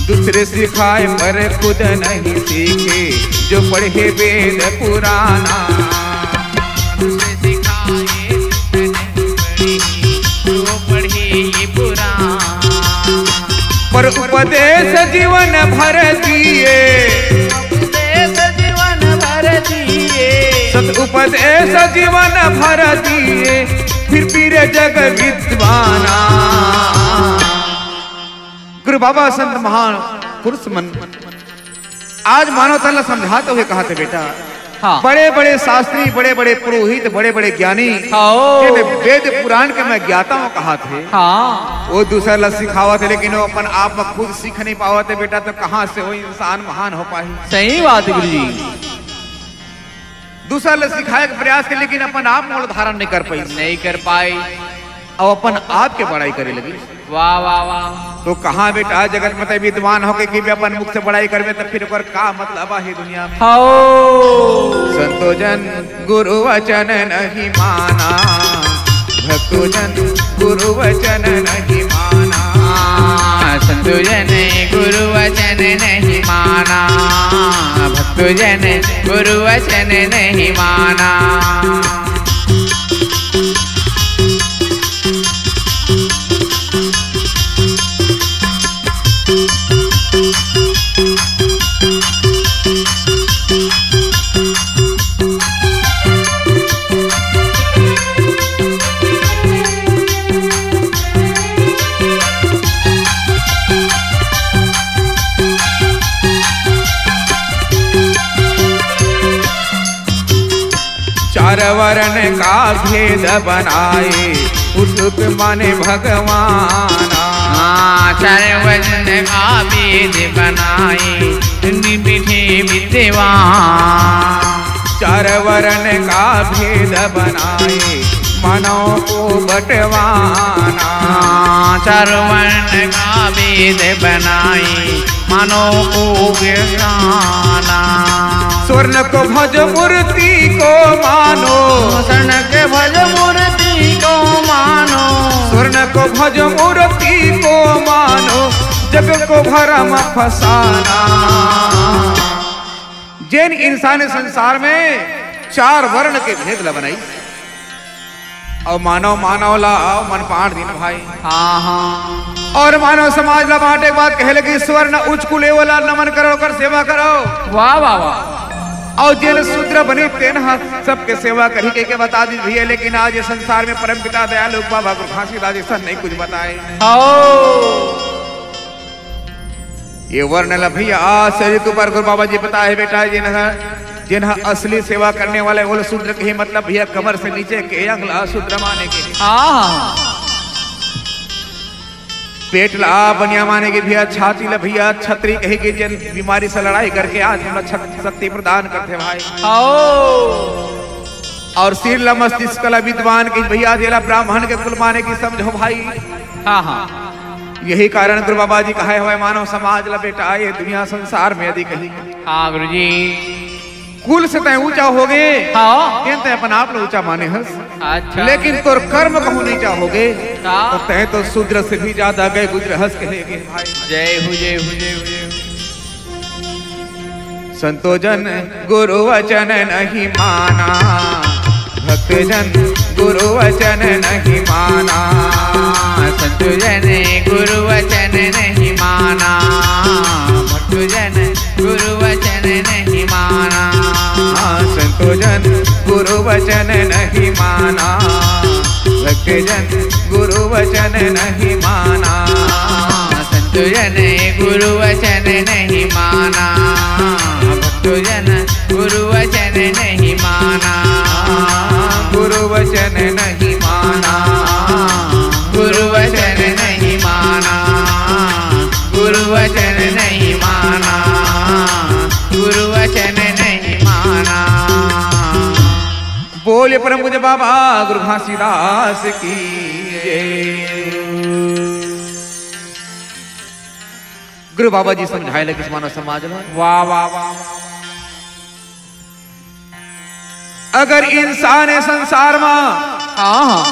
दूसरे सिखाए पर खुद नहीं सीखे जो पढ़े वेद पुराना। दूसरे सिखाए जो पढ़े ये पुराना। पर उपदेश जीवन भर दिए, उपदेश जीवन भर दिए। सत उपदेश जीवन भर दिए, फिर पीरे जग विद्वाना। गुरु बाबा संत महान पुरुष मन आज मानव तन समझाते हुए कहा थे बेटा। हाँ। बड़े बड़े शास्त्री, बड़े बड़े पुरोहित, बड़े बड़े ज्ञानी, वेद पुराण के मैं ज्ञाता हूँ कहा थे। हाँ। वो दूसरा ला सिखावा थे, लेकिन वो अपन आप में खुद सीख नहीं पावा थे बेटा, तो कहाँ से वो इंसान महान हो पाई। सही बात है गुरु जी। दूसरा ला सिखाए का प्रयास के, लेकिन अपन आप मूल धारण नहीं कर पाई। और अपन आप के बड़ाई करे लगी। वाह वाह वाह। तो कहाँ बेटा जगत में विद्वान होके कि भी अपन मुख से बड़ाई करवे, तो फिर ओकर का मतलब है दुनिया में। संतोजन गुरु वचन नहीं माना, भक्तोजन गुरु वचन नहीं माना। संतोजन गुरु वचन नहीं माना, भक्तोजन गुरु वचन नहीं माना। चार वर्ण का भेद बनाए पुरुष माने भगवान। चार वर्ण का भेद बनाए निमिठे विद्वान। चार वर्ण का भेद बनाए मानव को बंटवाना। चार वर्ण का भेद बनाए मानव को गिराना। स्वर्ण को भज मूर्ति को मानो। स्वर्ण के भज मूर्ति को मानो। स्वर्ण को भज मूर्ति को मानो जग को भरम फसाना। जैन इंसान संसार में चार वर्ण के भेद ला बनाई और मानव मानव ला मन पाठ दिन भाई। हाँ हाँ। और मानव समाज ला बांटे के बाद कहे लगी स्वर्ण उच्च कुले वाला नमन करो कर सेवा करो। वाह वाह वाह। और जिन शूद्र बने तेन सबके सेवा करी के बता दी भैया। लेकिन आज ये संसार में परम पिता दयालु बाबा गुरु घासीदास जी नहीं कुछ बताए। ये वर्ण ला भैया आज शरीर के ऊपर गुरु बाबा जी बताए बेटा जिन असली सेवा करने वाले वो शूद्र के ही मतलब भैया कमर से नीचे के अगला शूद्र माने के। पेट ला बनिया माने के भैया। छाती ला भैया छतरी कही के जिन बीमारी से लड़ाई करके आज हम शक्ति प्रदान करते भाई। और सिर ला मस्तिष्क ला विद्वान की भैया जेला ब्राह्मण के कुल माने की समझो भाई। हाँ हाँ। यही कारण गुरु बाबा जी कहे हुए मानव समाज ला बेटा ये दुनिया संसार में यदि कही। हाँ गुरु जी। कुल से तय ऊंचा हो गए। हाँ। तय अपन आप लोग ऊंचा माने हस। अच्छा। लेकिन तोर कर्म कहूँ नीचा हो गए हाँ। तो तय तो शूद्र से भी ज्यादा गए गुजर हंस कहेगे भाई। जय हो जय हो जय हो जय हो। संतोजन गुरु वचन नहीं माना। भक्तजन गुरु वचन नहीं माना। संतोजन गुरु वचन नहीं माना। भक्तजन गुरु वचन नहीं माना। संतोजन गुरु वचन नहीं माना। भक्तजन गुरु वचन नहीं माना। संतोजन गुरु वचन नहीं माना। भक्तजन गुरु वचन नहीं माना। गुरु वचन नहीं माना। गुरु वचन नहीं माना। गुरु वचन नहीं माना। गुरु वचन नहीं माना। बोले परम पूज्य बाबा गुरु घासीदास की जय। गुरु बाबा जी समझाए लगे मानव समाज में। वाह वाह वाह। अगर इंसान है संसार में हाँ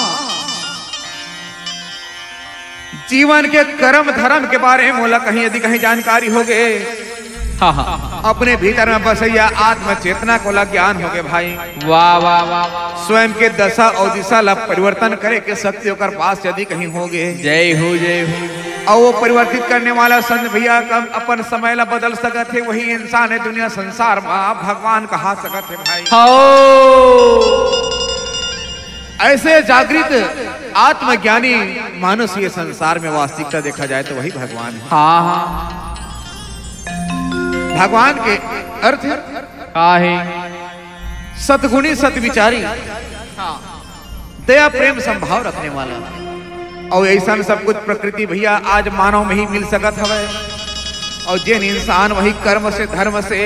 जीवन के कर्म धर्म के बारे में मोला कहीं यदि कहीं जानकारी हो गए। हाँ हाँ। अपने भीतर में बसैया आत्म चेतना को ला ज्ञान हो गए भाई। वाह वाह वाह। स्वयं के दशा और दिशा ला परिवर्तन करे के शक्ति होकर पास यदि कहीं हो गए। जय हो जय हो। और वो परिवर्तित करने वाला संत भैया कम अपन समय ला बदल सकत है। वही इंसान है दुनिया संसार में भगवान कहा सकत है भाई। ऐसे जागृत आत्मज्ञानी मानुष ये संसार में वास्तविकता देखा जाए तो वही भगवान है। हाँ हाँ। भगवान के अर्थ काहे सतगुणी सतविचारी दया प्रेम संभाव रखने वाला। और ऐसा सब कुछ प्रकृति भैया आज मानव में ही मिल सकत हवे। और जिन इंसान वही कर्म से धर्म से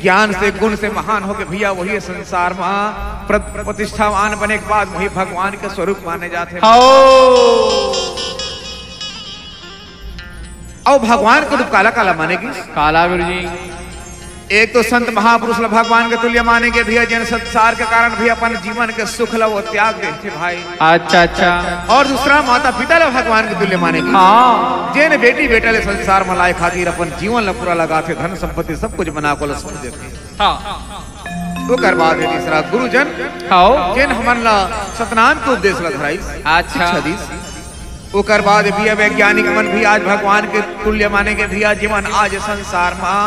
ज्ञान से गुण से महान हो के भैया वही संसार में प्रतिष्ठावान बने के बाद वही भगवान के स्वरूप माने जाते हैं। और भगवान को रूप काला काला मानेगी। काला गुरु जी। एक तो संत महापुरुष भगवान के तुल्य मानेंगे भैया जिन संसार के कारण भी अपन जीवन के सुख ला वो त्याग देते भाई। अच्छा अच्छा। और दूसरा माता पिता ला भगवान के तुल्य मानेंगे। हाँ। जिन बेटी बेटा ले संसार में लाए खातिर अपन जीवन ला पूरा लगाते धन संपत्ति सब कुछ बना को छोड़ देते। हाँ। तो कर बाद है तीसरा गुरुजन। हाँ। जिन हमन ला सतनाम के उपदेश ला धराई। अच्छा। ओकर बाद भी वैज्ञानिक मन भी आज भगवान के तुल्य मानेंगे भैया जीवन आज संसार में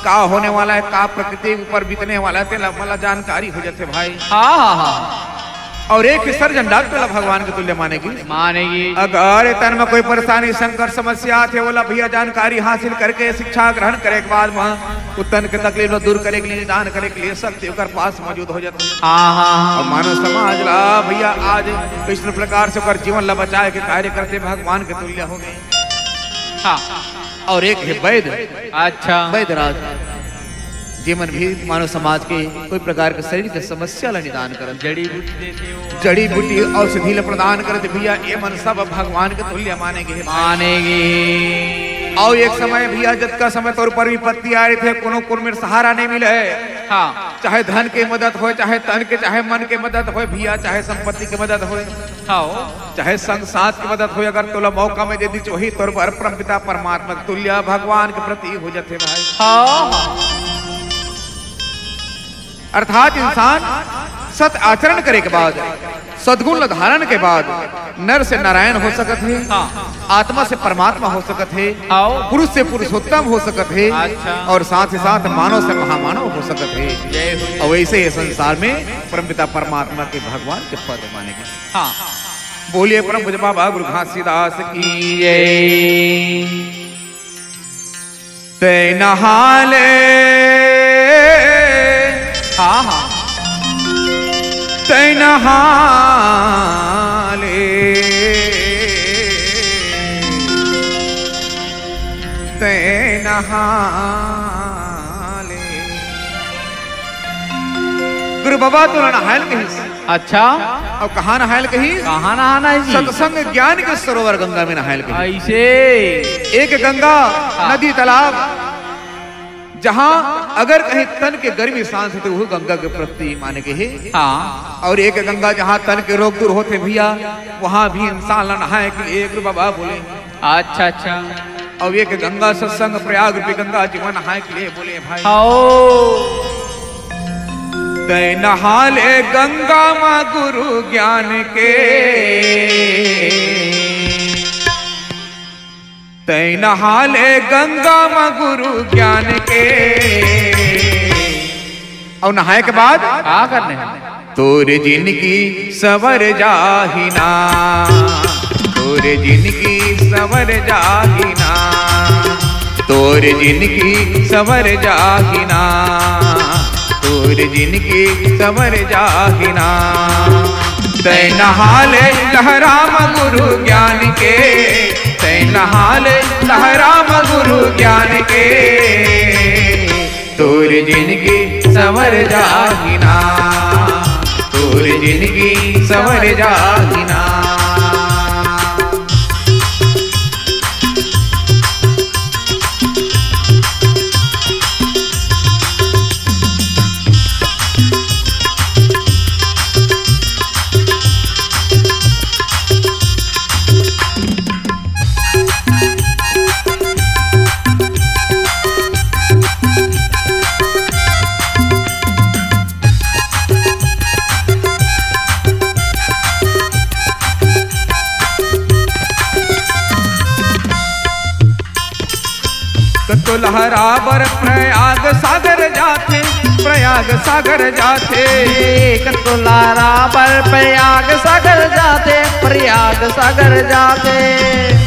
का होने वाला है का प्रकृति ऊपर बीतने वाला है तेला वाला जानकारी हो जाते भाई। हाँ हाँ। और एक सर्जन डॉक्टर भगवान के तुल्य मानेगी। अगर तन में कोई परेशानी संकट समस्या थे बोला भैया जानकारी हासिल करके शिक्षा ग्रहण करे के बाद वहाँ तन के तकलीफ दूर करे के लिए निदान करे के लिए शक्ति ओकर पास मौजूद हो जाता है। और मानव समाज ला भैया आज कृष्ण प्रकार से ओकर जीवन ला बचाए के कार्य करते भगवान के तुल्य हो गए। और एक है वैद्य। अच्छा वैद्य राज जीवन भी मानव समाज के कोई प्रकार के शरीर के समस्या ला निदान करन जड़ी बूटी औषधि ला प्रदान करते भैया ये मन सब भगवान के तुल्य मानेगी। और एक समय भैया जब का समय तौर पर विपत्ति आ रही थे कोनो में सहारा नहीं मिले है। चाहे धन के मदद हो चाहे तन के चाहे मन के मदद हो भैया चाहे संपत्ति के मदद हो चाहे संग साथ की मदद हो अगर तोला मौका में दे दी वही तौर पर परम पिता परमात्मा तुल्य भगवान के प्रति हो जाते भाई। अर्थात इंसान सत आचरण करे के बाद सद्गुण धारण के बाद नर से नारायण हो सकत है। आत्मा से परमात्मा हो सकत है। पुरुष से पुरुषोत्तम हो सकत है। और साथ ही साथ मानव से महामानव हो सकत है। और वैसे ही संसार में परमपिता परमात्मा के भगवान के पद मानेंगे। बोलिए परम पूज्य बाबा गुरु घासीदास की जय। तै नहाले तै नहाले तै नहाले। गुरु बाबा तो नहायल कही। अच्छा और कहाँ नहायल कही? कहाँ नहाना है? सत्संग ज्ञान के सरोवर गंगा में नहायल कही। ऐसे एक गंगा नदी तालाब जहाँ अगर कहीं तन के गर्मी सांस होते वो गंगा के प्रति माने के है। और एक गंगा जहाँ तन के रोग दूर होते भैया वहाँ भी इंसान नहाए के लिए गुरु बाबा बोले। अच्छा अच्छा। और एक गंगा सत्संग प्रयाग रूपी गंगा जीवन नहाए के लिए बोले भाई। तै नहाले गंगा माँ गुरु ज्ञान के तै नहाले गंगा माँ गुरु ज्ञान के। और नहाए के बाद क्या करने? तोरे जिनकी सवर जाहिना तोरे जिनकी सवर जाहिना तोरे जिनकी सवर जाहिना तोरे जिनकी सवर जाहिना। तै नहाले लहराम गुरु ज्ञान के तै नहाले लहराम गुरु ज्ञान के। तोर जिनकी संवर जाहिना तोर जिनकी संवर जाहिना। तो लहराबर प्रयाग सागर जाते प्रयाग सागर जाते। तो लहराबर प्रयाग सागर जाते प्रयाग सागर जाते।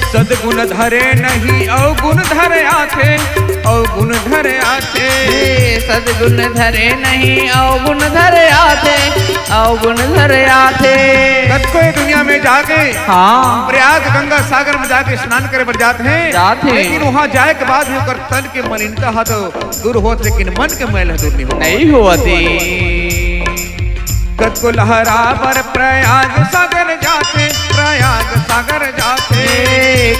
सदगुण धरे नहीं अवगुण धरे आते अवगुण धरे आते। सदगुण धरे नहीं अवगुण धरे आते अवगुण धरे आते। कोई दुनिया में जाके प्रयाग गंगा सागर में जाके स्नान करे पर जाते हैं लेकिन वहाँ जाए के बाद भी तन के मन इनका हाथ दूर होत लेकिन मन के मैल दूर नहीं होती। कद को लहरा पर प्रयाग सागर जाते प्रयाग सागर जाते।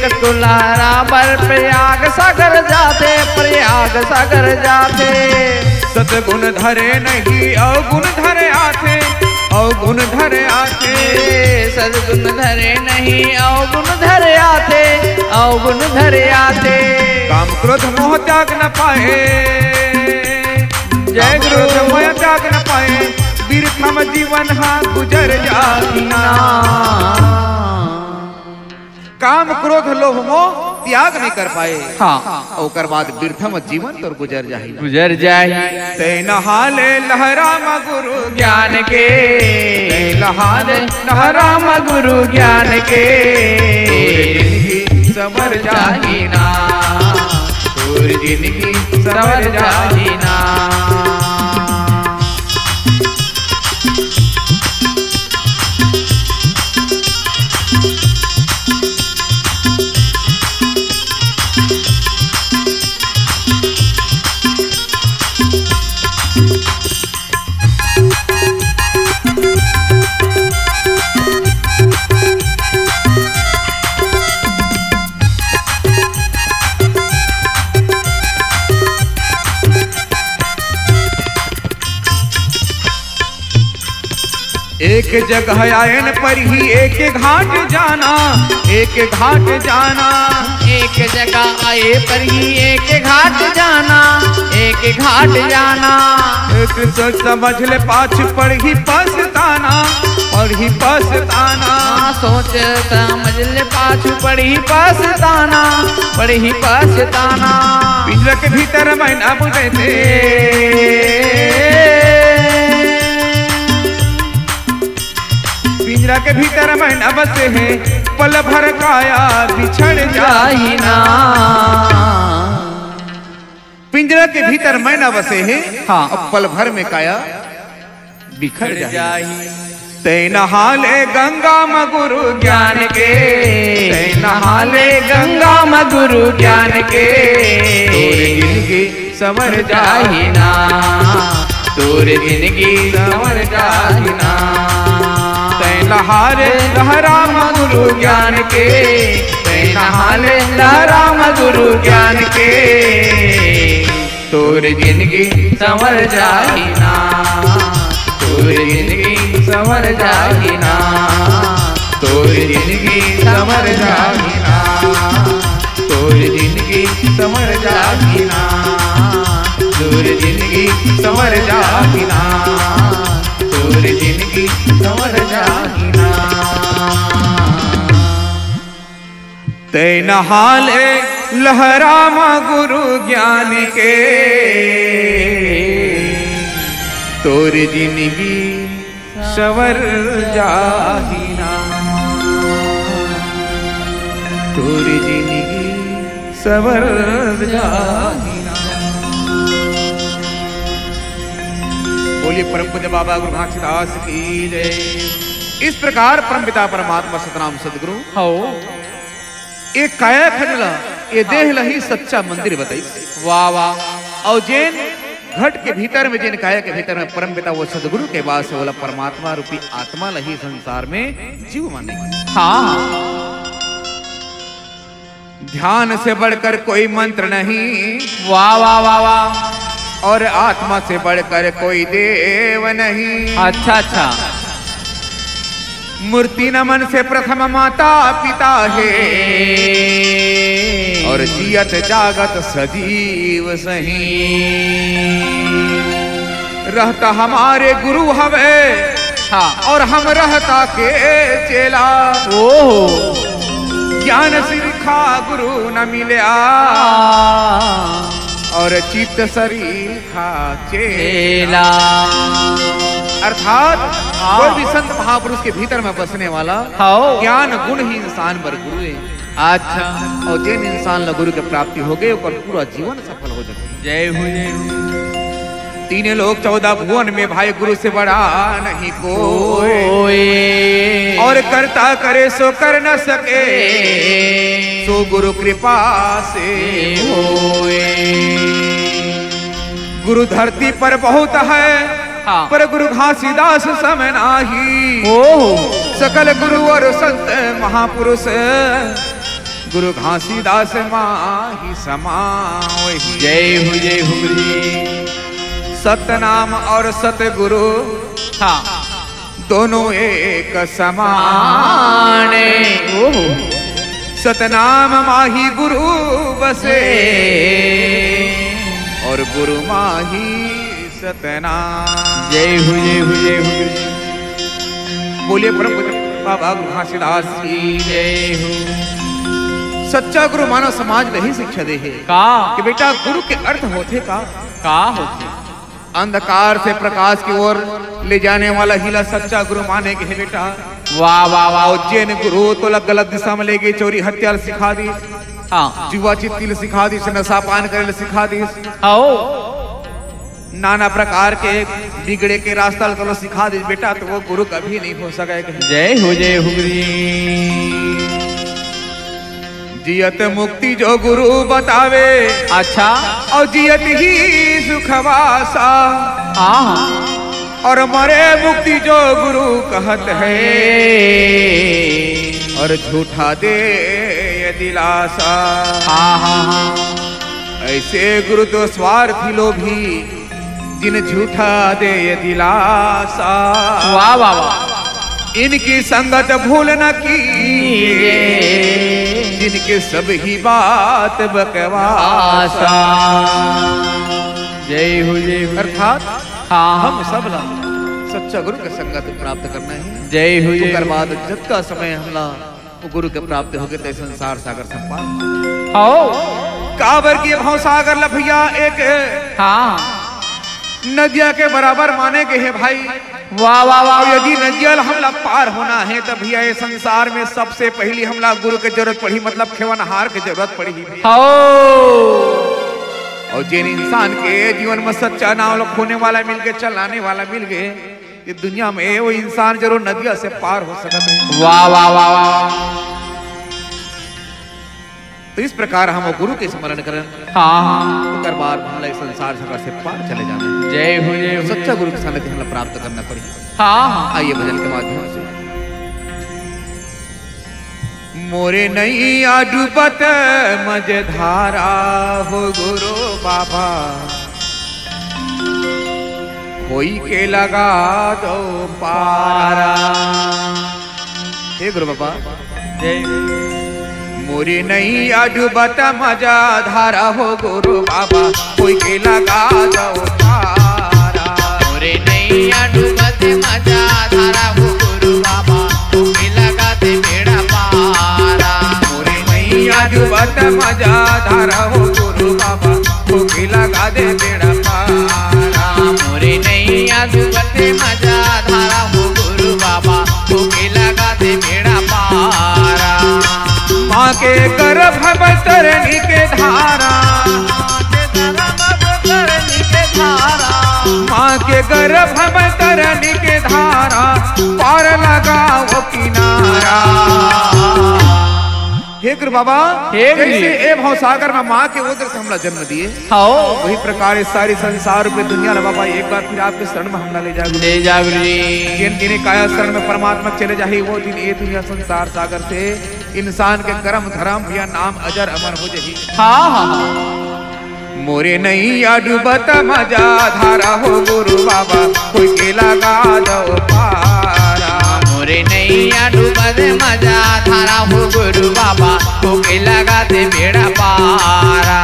कद को लहरा पर प्रयाग सागर जाते प्रयाग सागर जाते। सदगुण धरे नहीं अवगुण धरे आते अवगुण धरे आते। सदगुण धरे नहीं अवगुण धरे आते अवगुण धरे आते। काम क्रोध मोह त्याग न पाए जय क्रोध मोह त्याग न पाए। बिरथम जीवन हाँ गुजर जाहिना। काम क्रोध लोभ मोह त्याग नहीं कर पाए हाँ ओकर बाद वृथम जीवन तोर गुजर जाही गुजर जाही ते नहाले लहराम गुरु ज्ञान के नहाले राम गुरु ज्ञान के जिंदगी सवर जाही जाही ना तोर जिंदगी सवर जाही ना एक जगह आयन पर ही एक घाट जाना एक घाट जाना एक जगह आए पर ही एक घाट जाना एक घाट जाना एक सोच समझ ले पाछ पर ही पछताना और ही पछताना सोच समझ ले पाछू पड़ी पछताना पड़ी पछताना पिंजरा के भीतर मैना बुझते पिंजरा के भीतर मैना बसे है पल भर काया बिछड़ जाही ना पिंजरा के भीतर मैना बसे है हाँ। अब पल भर में काया बिखर जाही जाही ते नहाले गंगा म गुरु ज्ञान के ते नहाले गंगा म गुरु ज्ञान के तोर जिंदगी संवर जाही जाही ना तोर जिंदगी संवर जाही ना ते नहाले लहराम गुरु ज्ञान के नहाले राम गुरु ज्ञान के तोर जिंदगी संवर जाही ना तोर जिंदगी संवर जाही ना तोर जिंदगी संवर जाही ना तोर जिंदगी संवर जाही ना तोर जिंदगी संवर जाही ना तोर जिंदगी संवर जाही ना ते नहाले लहराम गुरु ज्ञान के तोर जिंदगी संवर जाही ना तोर जिंदगी संवर जाही ना। बोलिए परम पूज्य बाबा गुरु घासीदास की जय। इस प्रकार परमपिता परमात्मा सतनाम सदगुरु हो एक काया खजला ये देह लही सच्चा मंदिर बताई वाह वाह और जैन घट के भीतर में जिन काया के भीतर में परम पिता वो सदगुरु के बाद से बोला परमात्मा रूपी आत्मा लही संसार में जीव माने हाँ ध्यान से बढ़कर कोई मंत्र नहीं वाह वाह वाह वाह और आत्मा से बढ़कर कोई देव नहीं। अच्छा अच्छा मूर्ति नमन से प्रथम माता पिता है और जियत जागत सजीव सही रहता हमारे गुरु हवे हाँ और हम रहता के चेला ओह ज्ञान सिरखा गुरु न मिला और चित्त सरीखा चेला अर्थात कोई भी संत महापुरुष के भीतर में बसने वाला हाँ ज्ञान गुण ही इंसान पर गुरु है। अच्छा और जिन इंसान ल गुरु के प्राप्ति हो गए और पूरा जीवन सफल हो जाते। जय हो जय हो तीन लोग 14 भुवन में भाई गुरु से बड़ा नहीं कोई ओए और करता करे सो कर न सके सो गुरु कृपा से ओए गुरु धरती पर बहुत है हाँ पर गुरु घासीदास सम नाही ओह सकल गुरु और संत महापुरुष गुरु घासीदास माही समावही। जय हो जय हो जी सतनाम और सतगुरु हाँ दोनों एक समान आने ओह सतनाम माही गुरु बसे और गुरु माही सतनाम। जय हो जय हो जय हो बोलिए परम पूज्य बाबा घासीदास की जय हो सच्चा गुरु मानव समाज नहीं शिक्षा दे है का कि बेटा गुरु के अर्थ होते का होते अंधकार से प्रकाश की ओर ले जाने वाला हीला सच्चा गुरु माने के है बेटा। वाह वाह वाह। और जैन गुरु तो गलत दिशा में ले गए, चोरी हत्या सिखा दी, हाँ जुआ चित्ती सिखा दी, नशा पान करे सिखा दी, आओ नाना प्रकार के बिगड़े के रास्ता तो सिखा दी बेटा, तो वो गुरु कभी नहीं हो सकेगा। जय हो गुरु। जियत मुक्ति जो गुरु बतावे, अच्छा और जियत ही सुखवासा, हाँ और मरे मुक्ति जो गुरु कहत है, और झूठा दे ये दिलासा। हाँ हाँ हाँ। ऐसे गुरु तो स्वार्थी लोभी, जिन झूठा दे ये दिलासा। वाह वाह वाह। इनकी संगत भूल न कीजिए, जिनके सब ही बात बकवासा। जय हो अर्थात हाँ हम सब ला सच्चा गुरु के संगत प्राप्त करना है। जय हो ओकर बाद जब का समय हमला वो गुरु के प्राप्त हो गए, संसार सागर संपार आओ काबर की भाव सागर लफिया एक हाँ नदिया के बराबर माने के है भाई। वाह वाह वाह। यदि नदिया हमला पार होना है तब भैया ये संसार में सबसे पहली हमला गुरु की जरूरत पड़ी, मतलब खेवनहार की जरूरत पड़ी। और जिन इंसान के जीवन में सच्चा नाम खोने वाला मिल गए, चलाने वाला मिल गए, ये दुनिया में वो इंसान जरूर नदिया से पार हो सकता है। वाह वाह वाह वाह। तो इस प्रकार हम गुरु के स्मरण करें, हाँ हाँ तो बार हमला संसार सागर से पार चले जाना। जय हो सच्चा गुरु की संगति हमला प्राप्त करना पड़ी। हाँ हाँ। आइए भजन के माध्यम से। मोरे नैया डूबत मझधारा हो गुरु बाबा, कोई के लगा दो पारा। हे गुरु बाबा जय। मोरे नैया डूबत मझधारा हो गुरु बाबा, कोई के लगा दो पारा। मोरे नैया डूबत मझधारा हो गुरु बाबा, कोई लगा दे बेड़ा पारा। मोरे नैया डूबत मझधारा हो गुरु बाबा, कोई लगा दे बेड़ा पारा। मोरे नैया डूबत मझधारा हो गुरु बाबा, कोई लगा दे बेड़ा पारा। माँ के गर्भ तरनी के धारा, माँ के गर्भ तरनी के धारा, पार लगाओ किनारा। हे गुरु बाबा, जैसे ए भाव सागर में माँ के उदर से हमला जन्म दिए, वही प्रकार इस सारी संसार पे दुनिया ला बाबा एक बार फिर आपके शरण में हमला ले जाओ। जिन दिन काया शरण में परमात्मा चले जाए, वो दिन ये दुनिया संसार सागर से इंसान के कर्म धर्म भैया नाम अजर अमर हो जाही। हाँ हाँ। मोरे नैया डूबत मझधारा हो गुरु बाबा, कोई के लगा दो पारा। मोरे नैया डूबत मझधारा हो गुरु बाबा, कोई लगा दे बेड़ा पारा।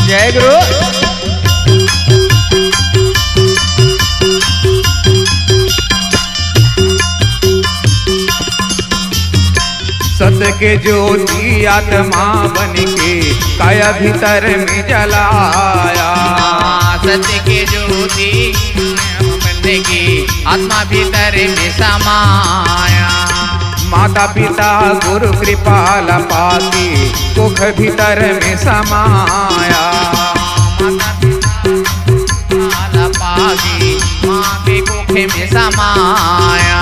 जय गुरु। सत्य के ज्योति आत्मा बन के काया भीतर में जलाया। सत्य के ज्योति बन के आत्मा भीतर में समाया। माता पिता गुरु कृपाल पाके कुख भीतर में समाया। माता पिता पाके माँ के कुख में समाया।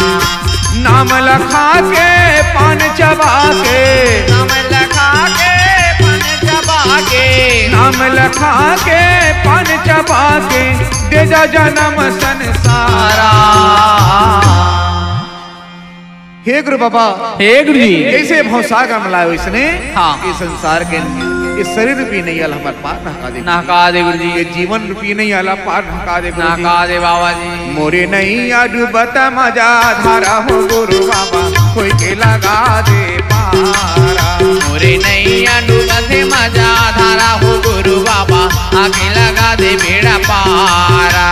नाम लखा के पान चबा के, नाम लखा के पान चबा के, नाम लखा के पान चबा के, दे जा जन्म संसारा। हे गुरु बाबा, हे गुरु जी। जैसे भवसागर मिलायो इसने, हाँ। इस संसार के ये शरीर रूपी नहीं आला हमार पार नहका दे नहका दे गुरु जी ये जीवन रूपी नहीं आला पार नहका दे गुरु जी। नहका दे बाबा जी मोरे नैया डूबत मजा धारा हो गुरु बाबा कोई के लगा दे पारा। मोरे नैया डूबत मजा धारा हो गुरु बाबा आके लगा दे बेड़ा पारा।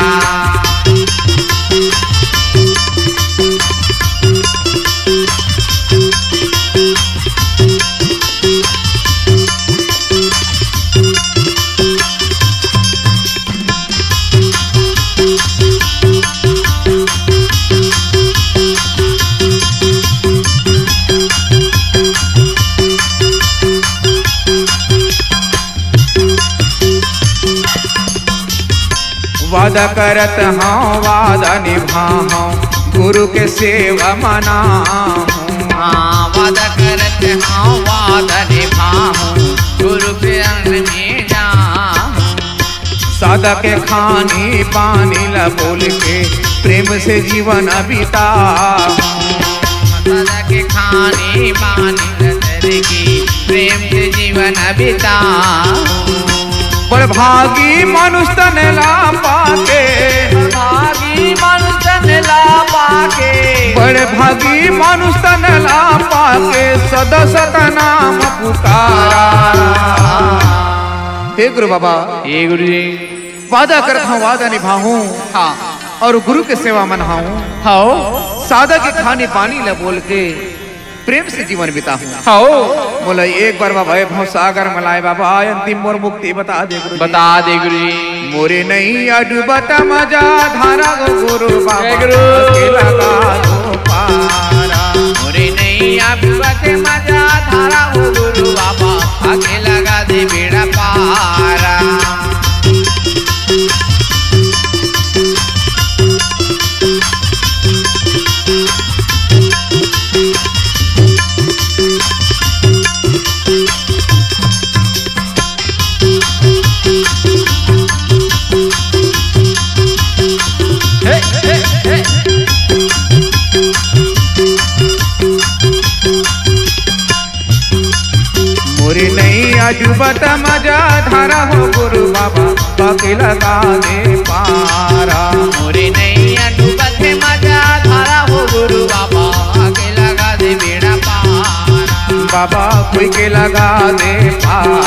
वादा करत हाँ वादा निभाऊं गुरु के सेवा मनाऊं। हाँ वादा करत हाँ वादा निभाऊं गुरु के अंग में जाऊं। सादा के खानी पानी ला बोल के प्रेम से जीवन बिताऊं। सादा के खानी पानी ला की प्रेम से जीवन बिताऊं। बड़ भागी मनुष्य तन ला पाके भागी मनुष्य तन ला पाके बड़ भागी मनुष्य तन ला पाके सदा सदा नाम पुकारा। हे गुरु बाबा हे गुरु जी वादा करता हूँ वादा निभाऊं हाँ और गुरु के सेवा मनाऊं। हाँ सादा के खाने पानी ला बोल के प्रेम से जीवन बिताऊं। हाँ बोला एक बार बाबा भव सागर मलाए बाबा अंतिम मोर मुक्ति बता दे गुरु जी। बता दे गुरु जी। मोरे नैया डूबत मजा धारा गो गुरु बाबा जय गुरु। के लगा दो पारा। मोरे नैया डूबत मजा धारा हो गुरु बाबा आगे लगा दे बेड़ा पारा। मोरे नैया डूबत मजा धारा हो गुरु बाबा बाकी लगा दे पारा। मोरे नैया डूबत मजा धारा हो गुरु बाबा आगे लगा दे बेड़ा पारा। बाबा कोई के लगा दे पारा।